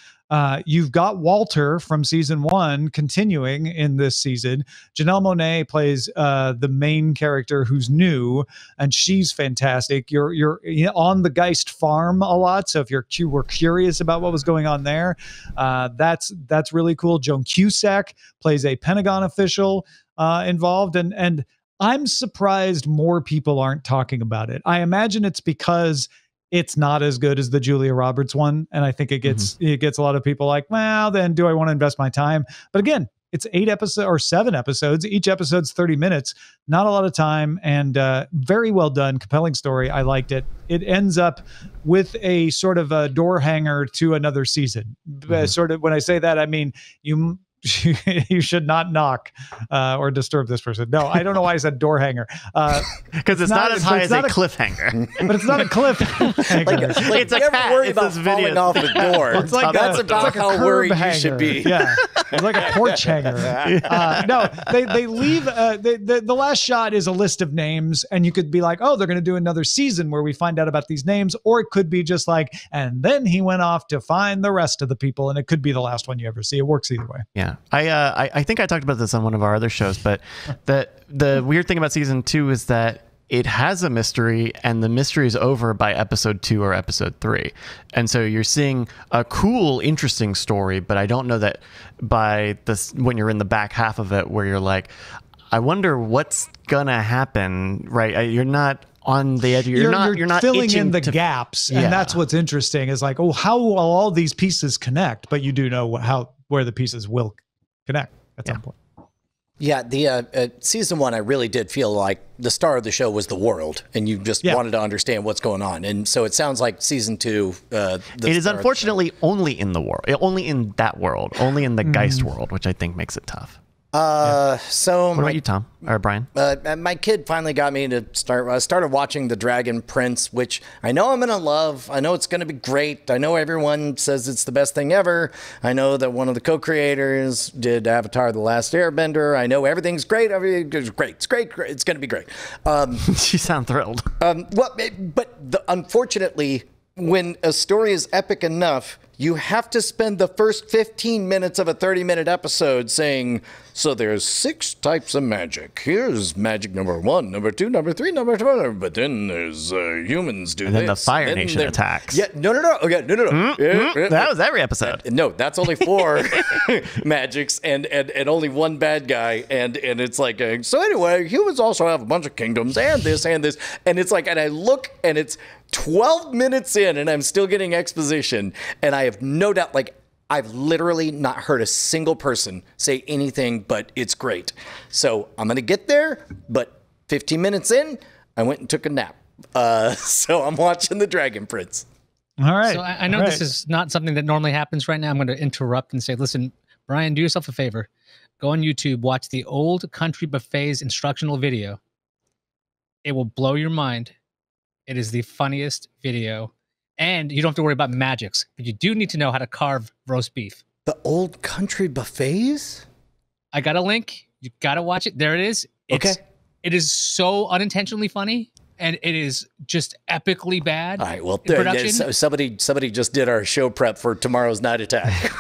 You've got Walter from season 1 continuing in this season. Janelle Monáe plays the main character who's new, and she's fantastic. You're on the Geist farm a lot, so if you were curious about what was going on there, that's really cool. Joan Cusack plays a Pentagon official involved, and I'm surprised more people aren't talking about it. I imagine it's because it's not as good as the Julia Roberts one, and I think it gets a lot of people like, well, then do I want to invest my time? But again, it's 7 episodes. Each episode's 30 minutes, not a lot of time, and very well done, compelling story. I liked it. It ends up with a sort of a door hanger to another season. Sort of, when I say that, I mean you should not knock or disturb this person. No, I don't know why I said door hanger. Because it's not as high as a cliffhanger. But it's not a cliffhanger. It's a cat. Worry about falling off the door. It's like that's about how worried you should be. Yeah, it's like a porch hanger. No, they leave. The last shot is a list of names, and you could be like, oh, they're going to do another season where we find out about these names, or it could be just like, and then he went off to find the rest of the people, and it could be the last one you ever see. It works either way. Yeah. I think I talked about this on one of our other shows, but the weird thing about season 2 is that it has a mystery, and the mystery is over by episode 2 or episode 3. And so you're seeing a cool, interesting story, but I don't know that by this, when you're in the back half of it, where you're like, I wonder what's gonna happen, right? You're not on the edge. You're not filling in the gaps. And that's what's interesting, is like, oh, how will all these pieces connect? But you do know where the pieces will connect at some point. Yeah, the season 1, I really did feel like the star of the show was the world, and you just wanted to understand what's going on. And so it sounds like season 2. It is unfortunately only in the world, only in that world, only in the Geist world, which I think makes it tough. So what about you, Tom or Brian? My kid finally got me to start. I started watching The Dragon Prince, which I know I'm gonna love. I know it's gonna be great. I know everyone says it's the best thing ever. I know that one of the co-creators did Avatar: The Last Airbender. I know everything's great. Everything's great. It's great. It's gonna be great. You sound thrilled. Unfortunately, when a story is epic enough, you have to spend the first 15 minutes of a 30-minute episode saying, so there's 6 types of magic. Here's magic number 1, number 2, number 3, number 4. But then there's humans do this. And then the Fire Nation attacks. Yeah, no. Okay, no. That was every episode. No, that's only 4 magics and only 1 bad guy. And it's like, so anyway, humans also have a bunch of kingdoms and this and this. And it's like, and I look, and it's 12 minutes in, and I'm still getting exposition. And I have no doubt, like, I've literally not heard a single person say anything but it's great. So I'm going to get there, but 15 minutes in, I went and took a nap. So I'm watching The Dragon Prince. All right. So I know All this right. is not something that normally happens right now. I'm going to interrupt and say, listen, Brian, do yourself a favor. Go on YouTube, watch the Old Country Buffets instructional video. It will blow your mind. It is the funniest video. And you don't have to worry about magics, but you do need to know how to carve roast beef. The Old Country Buffets? I got a link. You got to watch it. There it is. Okay. It is so unintentionally funny, and it is just epically bad. All right. Well, in production. so somebody just did our show prep for tomorrow's Night Attack.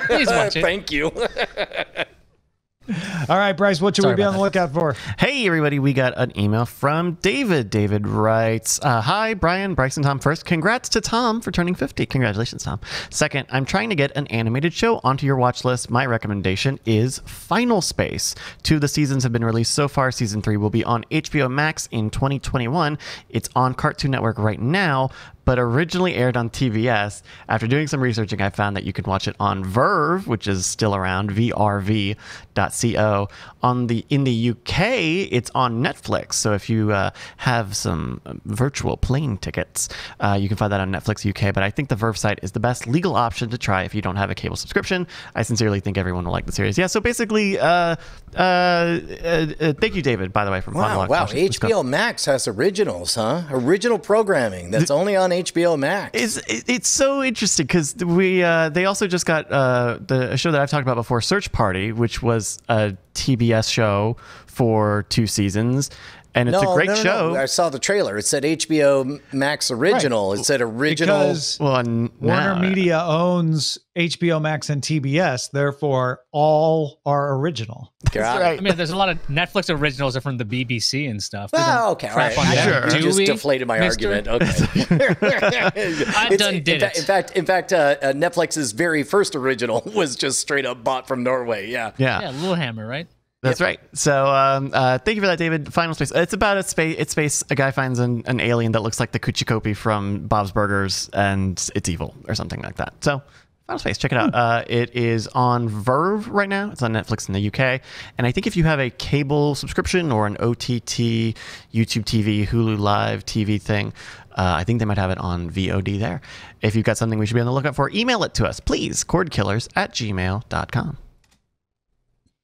Please watch it. Thank you. All right, Bryce, what should Sorry we be about on the that. lookout for? Hey, everybody, we got an email from David. David writes, hi, Brian, Bryce, and Tom. First, congrats to Tom for turning 50. Congratulations, Tom. Second, I'm trying to get an animated show onto your watch list. My recommendation is Final Space. 2 of the seasons have been released so far. Season 3 will be on HBO Max in 2021. It's on Cartoon Network right now, but originally aired on TBS. After doing some researching, I found that you can watch it on Verve, which is still around, vrv.co. In the UK, it's on Netflix. So if you have some virtual plane tickets, you can find that on Netflix UK. But I think the Verve site is the best legal option to try if you don't have a cable subscription. I sincerely think everyone will like the series. Yeah, so basically, thank you, David, by the way, from Wow. HBO Max has originals, huh? Original programming that's only on HBO Max. It's so interesting because they also just got a show that I've talked about before, Search Party, which was a TBS show for 2 seasons. And it's a great show. No. I saw the trailer. It said HBO Max original. Right. It said original. Because Warner Media owns HBO Max and TBS, therefore all are original. Got it. I mean, there's a lot of Netflix originals are from the BBC and stuff. We Oh, don't okay. All crap right. on Sure. that, You do just we, deflated my mister? argument. Okay. I done did it. In fact, Netflix's very first original was just straight up bought from Norway. Yeah. Yeah, Littlehammer, right? That's right. So thank you for that, David. Final Space. It's about a space. A guy finds an alien that looks like the Kuchikopi from Bob's Burgers, and it's evil or something like that. So Final Space, check it out. It is on Verve right now. It's on Netflix in the UK. And I think if you have a cable subscription or an OTT, YouTube TV, Hulu Live TV thing, I think they might have it on VOD there. If you've got something we should be on the lookout for, email it to us, please. Cordkillers@gmail.com.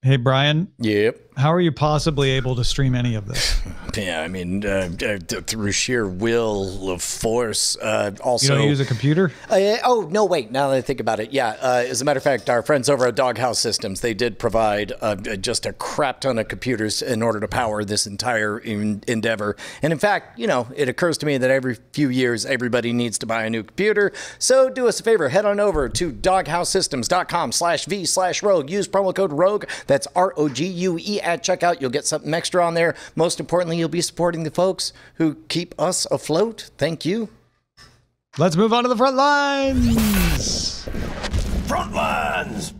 Hey, Brian, Yep. how are you possibly able to stream any of this? Yeah, I mean, through sheer will of force. Also, You don't use a computer? oh, no, wait. Now that I think about it, yeah. As a matter of fact, our friends over at Doghouse Systems, they did provide just a crap ton of computers in order to power this entire endeavor. And in fact, it occurs to me that every few years, everybody needs to buy a new computer. So do us a favor. Head on over to doghousesystems.com/v/rogue. Use promo code ROGUE. That's ROGUE at checkout. You'll get something extra on there. Most importantly, you'll be supporting the folks who keep us afloat. Thank you. Let's move on to the front lines. Front lines.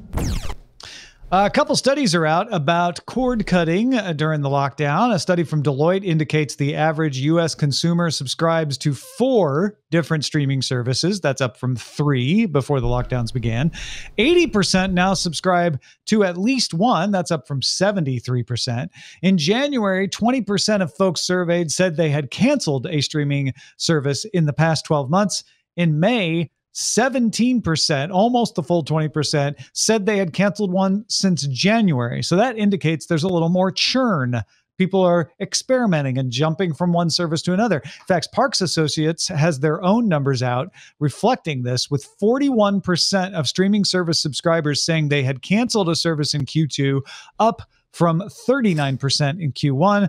A couple studies are out about cord cutting during the lockdown. A study from Deloitte indicates the average U.S. consumer subscribes to 4 different streaming services. That's up from 3 before the lockdowns began. 80% now subscribe to at least one. That's up from 73%. In January, 20% of folks surveyed said they had canceled a streaming service in the past 12 months. In May, 17%, almost the full 20%, said they had canceled one since January. So that indicates there's a little more churn. People are experimenting and jumping from one service to another. In fact, Parks Associates has their own numbers out reflecting this, with 41% of streaming service subscribers saying they had canceled a service in Q2, up from 39% in Q1.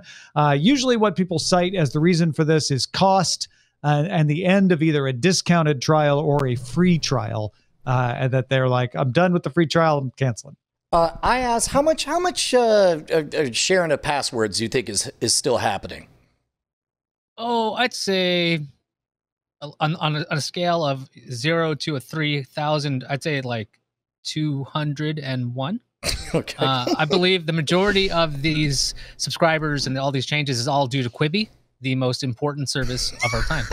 Usually what people cite as the reason for this is cost, and the end of either a discounted trial or a free trial, and that they're like, I'm done with the free trial, I'm canceling. I asked, how much sharing of passwords do you think is still happening? Oh, I'd say on a scale of 0 to 3,000, I'd say like 201. Okay. I believe the majority of these subscribers and all these changes is all due to Quibi, the most important service of our time.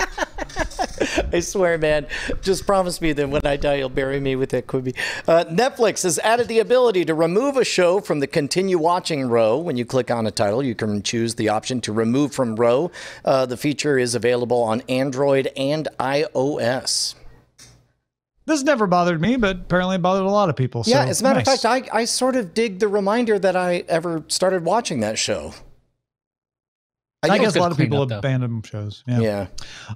I swear, man. Just promise me that when I die, you'll bury me with that Quibi. Netflix has added the ability to remove a show from the continue watching row. When you click on a title, you can choose the option to remove from row. The feature is available on Android and iOS. This never bothered me, but apparently it bothered a lot of people. Yeah, so, as a matter nice. of fact, I sort of dig the reminder that I ever started watching that show. I guess a good lot of people cleanup, though. abandon shows. Yeah.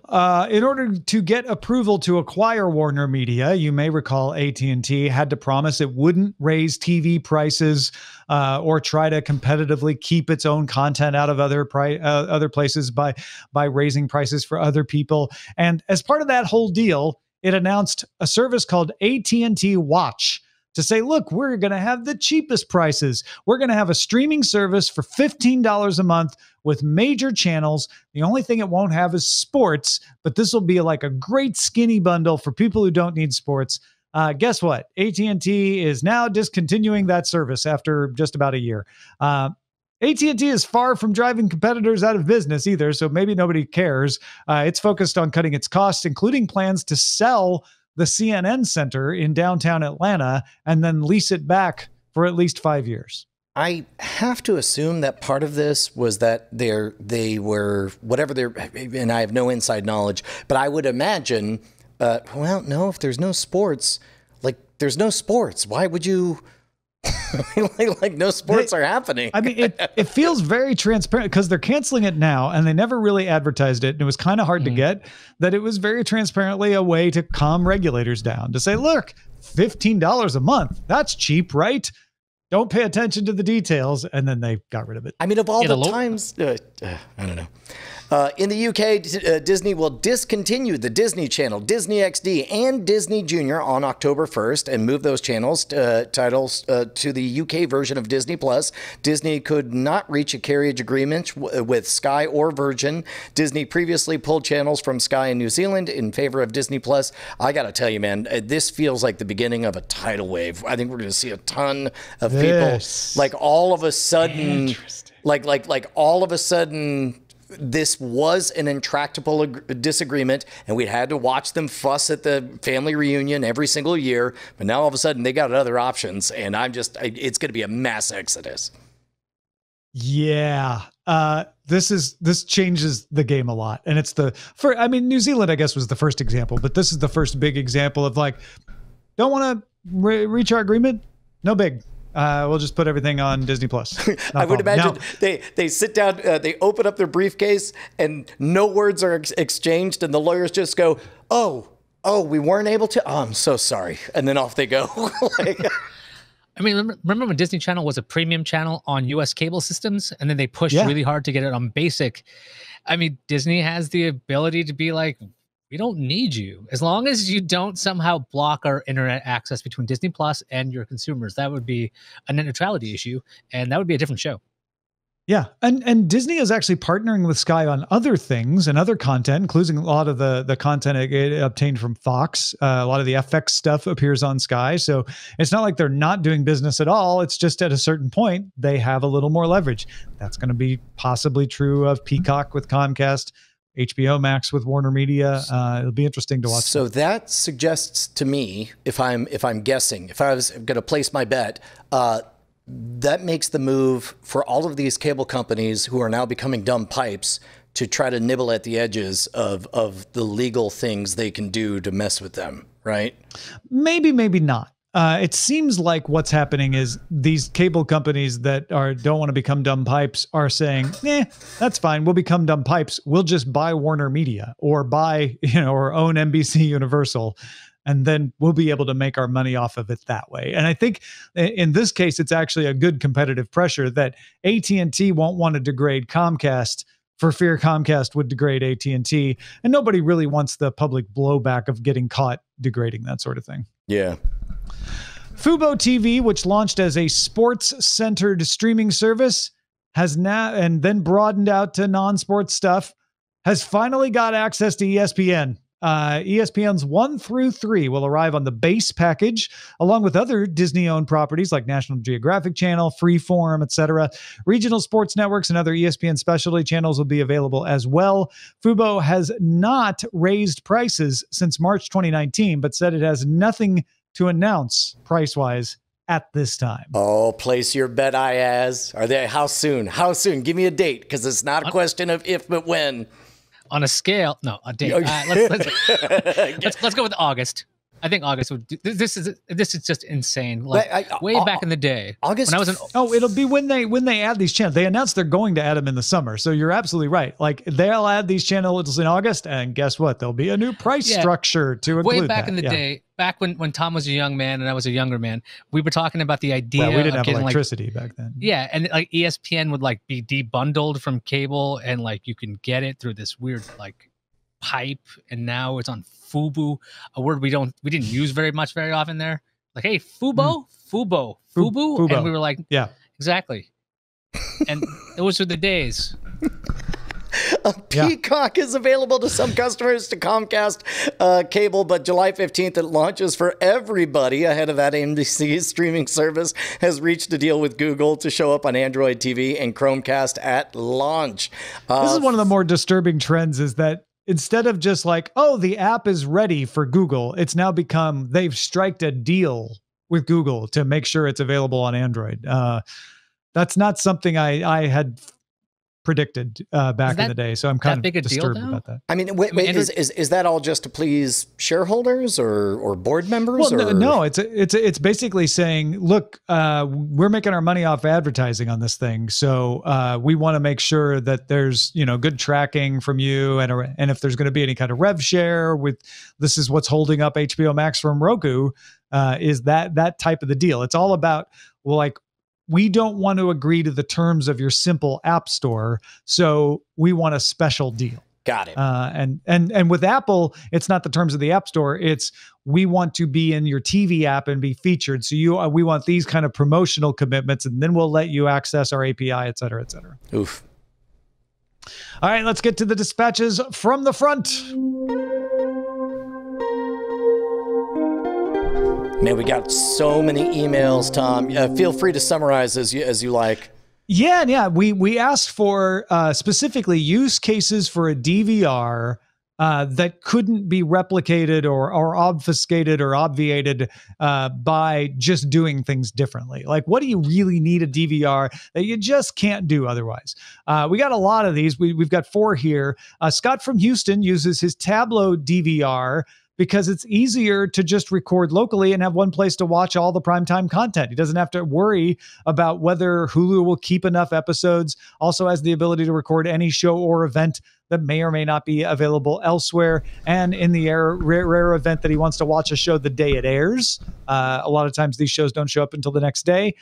Yeah. In order to get approval to acquire Warner Media, you may recall AT&T had to promise it wouldn't raise TV prices or try to competitively keep its own content out of other places by raising prices for other people. And as part of that whole deal, it announced a service called AT&T Watch to say, look, we're going to have the cheapest prices. We're going to have a streaming service for $15 a month with major channels. The only thing it won't have is sports, but this will be like a great skinny bundle for people who don't need sports. Guess what? AT&T is now discontinuing that service after just about a year. AT&T is far from driving competitors out of business either, so maybe nobody cares. It's focused on cutting its costs, including plans to sell the CNN Center in downtown Atlanta and then lease it back for at least 5 years. I have to assume that part of this was that they were whatever they're, and I have no inside knowledge, but I would imagine, well, no, if there's no sports, like there's no sports, why would you? like no sports are happening. I mean, it feels very transparent because they're canceling it now and they never really advertised it. And it was kind of hard to get that. It was very transparently a way to calm regulators down to say, look, $15 a month. That's cheap, right? Don't pay attention to the details. And then they got rid of it. I mean, of all the times, I don't know. In the UK, Disney will discontinue the Disney Channel, Disney XD, and Disney Junior on October 1st and move those titles to the UK version of Disney Plus. Disney could not reach a carriage agreement with Sky or Virgin. Disney previously pulled channels from Sky in New Zealand in favor of Disney Plus. I got to tell you, man, this feels like the beginning of a tidal wave. I think we're going to see a ton of people, like all of a sudden, like all of a sudden. This was an intractable disagreement, and we had to watch them fuss at the family reunion every single year. But now all of a sudden they got other options, and it's going to be a mass exodus. Yeah. This changes the game a lot. And it's New Zealand, I guess, was the first example, but this is the first big example of like, don't want to reach our agreement? No big. We'll just put everything on Disney Plus. I would imagine they sit down, they open up their briefcase, and no words are exchanged, and the lawyers just go, "Oh, we weren't able to. Oh, I'm so sorry," and then off they go. I mean, remember when Disney Channel was a premium channel on U.S. cable systems, and then they pushed really hard to get it on basic? I mean, Disney has the ability to be like, we don't need you. As long as you don't somehow block our internet access between Disney Plus and your consumers, that would be a net neutrality issue, and that would be a different show. Yeah. And Disney is actually partnering with Sky on other things and other content, including a lot of the content it obtained from Fox. A lot of the FX stuff appears on Sky. So it's not like they're not doing business at all. It's just at a certain point, they have a little more leverage. That's going to be possibly true of Peacock with Comcast, HBO Max with Warner Media. It'll be interesting to watch. So that suggests to me, if I'm guessing, if I was going to place my bet, that makes the move for all of these cable companies who are now becoming dumb pipes to try to nibble at the edges of the legal things they can do to mess with them, right? Maybe not. It seems like what's happening is these cable companies that don't want to become dumb pipes are saying, that's fine. We'll become dumb pipes. We'll just buy Warner Media or or own NBC Universal. And then we'll be able to make our money off of it that way. And I think in this case, it's actually a good competitive pressure that AT&T won't want to degrade Comcast for fear Comcast would degrade AT&T. And nobody really wants the public blowback of getting caught degrading that sort of thing. Yeah. Fubo TV, which launched as a sports-centered streaming service, has now and then broadened out to non-sports stuff, has finally got access to ESPN. ESPN's 1 through 3 will arrive on the base package, along with other Disney-owned properties like National Geographic Channel, Freeform, etc. Regional sports networks and other ESPN specialty channels will be available as well. Fubo has not raised prices since March 2019, but said it has nothing to announce price-wise at this time. Oh, place your bet, Iyaz. How soon? How soon? Give me a date, because it's not a question of if, but when. On a scale, no, a date. Let's go with August. I think August would. This is just insane. Like way back in the day, August. When I was it'll be when they add these channels. They announced they're going to add them in the summer. So you're absolutely right. Like they'll add these channels in August, and guess what? There'll be a new price structure to include way back in the day. Back when Tom was a young man and I was a younger man, we were talking about the idea. Well, we didn't of have electricity back then. Yeah, and like ESPN would like be debundled from cable, and like you can get it through this weird like pipe, and now it's on Fubo, a word we didn't use very often there. Like, hey, Fubo, Fubo, and we were like, yeah, exactly. And those were the days. Peacock is available to some customers to Comcast cable, but July 15th it launches for everybody. Ahead of that, NBC's streaming service has reached a deal with Google to show up on Android TV and Chromecast at launch. This is one of the more disturbing trends, is that instead of just like, oh, the app is ready for Google, it's now become they've striked a deal with Google to make sure it's available on Android. That's not something I had predicted back in the day, so I'm kind of disturbed about that. I mean, wait, is that all just to please shareholders or board members? Well, no, it's basically saying, look, we're making our money off advertising on this thing, so we want to make sure that there's good tracking from you, and if there's going to be any kind of rev share with this is what's holding up HBO Max from Roku, is that type of the deal. It's all about, well, like, we don't want to agree to the terms of your simple app store, so we want a special deal. Got it. And with Apple, it's not the terms of the App Store. It's we want to be in your TV app and be featured. So we want these kind of promotional commitments, and then we'll let you access our API, et cetera, et cetera. Oof. All right, let's get to the dispatches from the front. Man, we got so many emails, Tom. Feel free to summarize as you like. Yeah. We asked for specifically use cases for a DVR that couldn't be replicated or obfuscated or obviated by just doing things differently. Like, what do you really need a DVR that you just can't do otherwise? We got a lot of these. We've got 4 here. Scott from Houston uses his Tableau DVR because it's easier to just record locally and have one place to watch all the primetime content. He doesn't have to worry about whether Hulu will keep enough episodes. Also has the ability to record any show or event that may or may not be available elsewhere. And in the rare event that he wants to watch a show the day it airs, a lot of times these shows don't show up until the next day.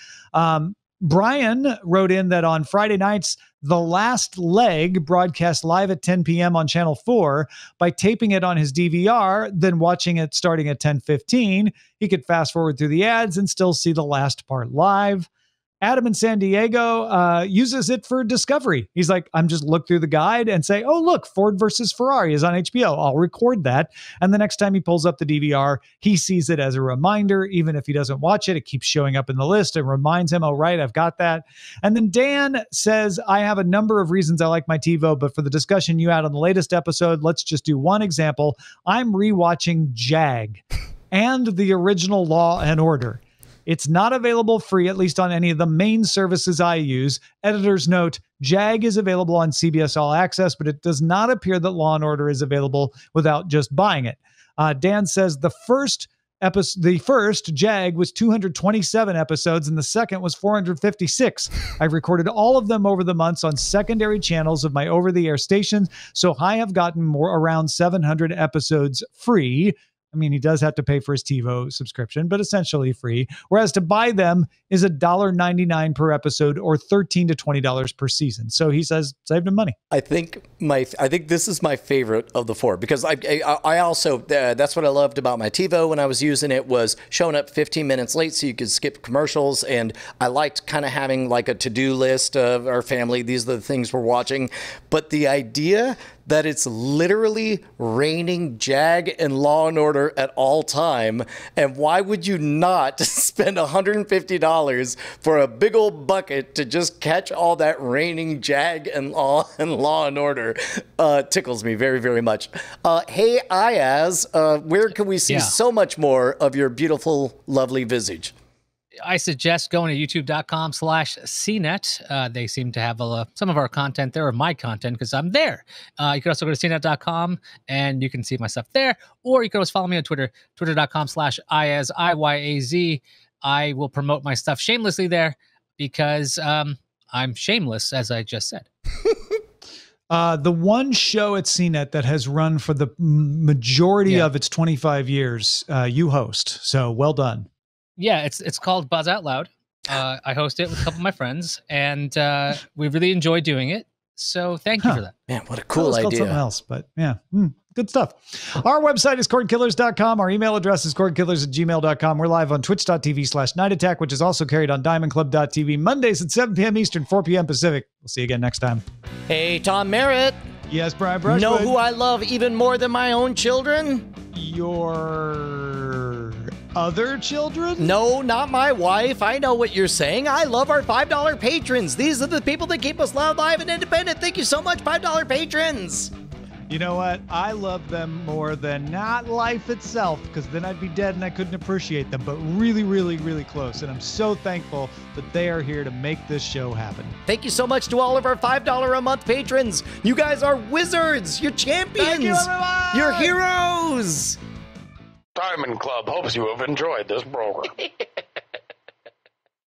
Brian wrote in that on Friday nights, The Last Leg broadcast live at 10 p.m. on Channel 4. By taping it on his DVR, then watching it starting at 10:15, he could fast forward through the ads and still see the last part live. Adam in San Diego uses it for discovery. He's like, I'm just look through the guide and say, oh, look, Ford versus Ferrari is on HBO. I'll record that. And the next time he pulls up the DVR, he sees it as a reminder. Even if he doesn't watch it, it keeps showing up in the list and reminds him, oh, right, I've got that. And then Dan says, I have a number of reasons I like my TiVo, but for the discussion you had on the latest episode, let's just do one example. I'm rewatching JAG and the original Law and Order. It's not available free, at least on any of the main services I use. Editor's note, JAG is available on CBS All Access, but it does not appear that Law & Order is available without just buying it. Dan says the first JAG was 227 episodes, and the second was 456. I've recorded all of them over the months on secondary channels of my over-the-air stations, so I have gotten around 700 episodes free. I mean, he does have to pay for his TiVo subscription, but essentially free. Whereas to buy them is $1.99 per episode or $13 to $20 per season. So he says, saved him money. I think this is my favorite of the 4 because I also that's what I loved about my TiVo when I was using it was showing up 15 minutes late so you could skip commercials, and I liked kind of having like a to-do list of our family. These are the things we're watching, but the idea that it's literally raining JAG and Law and Order at all time. And why would you not spend $150 for a big old bucket to just catch all that raining JAG and Law and Order? Tickles me very, very much. Hey, Iyaz, where can we see so much more of your beautiful, lovely visage? I suggest going to youtube.com/cnet. They seem to have some of our content there, or my content, because I'm there. You can also go to cnet.com and you can see my stuff there. Or you can always follow me on Twitter, twitter.com/Iyaz, IYAZ. I will promote my stuff shamelessly there because I'm shameless, as I just said. The one show at CNET that has run for the majority of its 25 years, you host. So well done. Yeah, it's called Buzz Out Loud. I host it with a couple of my friends, and we really enjoy doing it. So thank you for that. Man, what a cool idea. Something else, but yeah, good stuff. Our website is cordkillers.com. Our email address is cordkillers@gmail.com. We're live on twitch.tv/Night Attack, which is also carried on diamondclub.tv Mondays at 7 p.m. Eastern, 4 p.m. Pacific. We'll see you again next time. Hey, Tom Merritt. Yes, Brian Brushwood. Know who I love even more than my own children? Your other children? No, not my wife. I know what you're saying. I love our $5 patrons. These are the people that keep us loud, live, and independent. Thank you so much, $5 patrons. You know what? I love them more than not life itself, because then I'd be dead and I couldn't appreciate them, but really, really, really close. And I'm so thankful that they are here to make this show happen. Thank you so much to all of our $5 a month patrons. You guys are wizards. You're champions. Thank you, everyone. You're heroes. Diamond Club hopes you have enjoyed this program.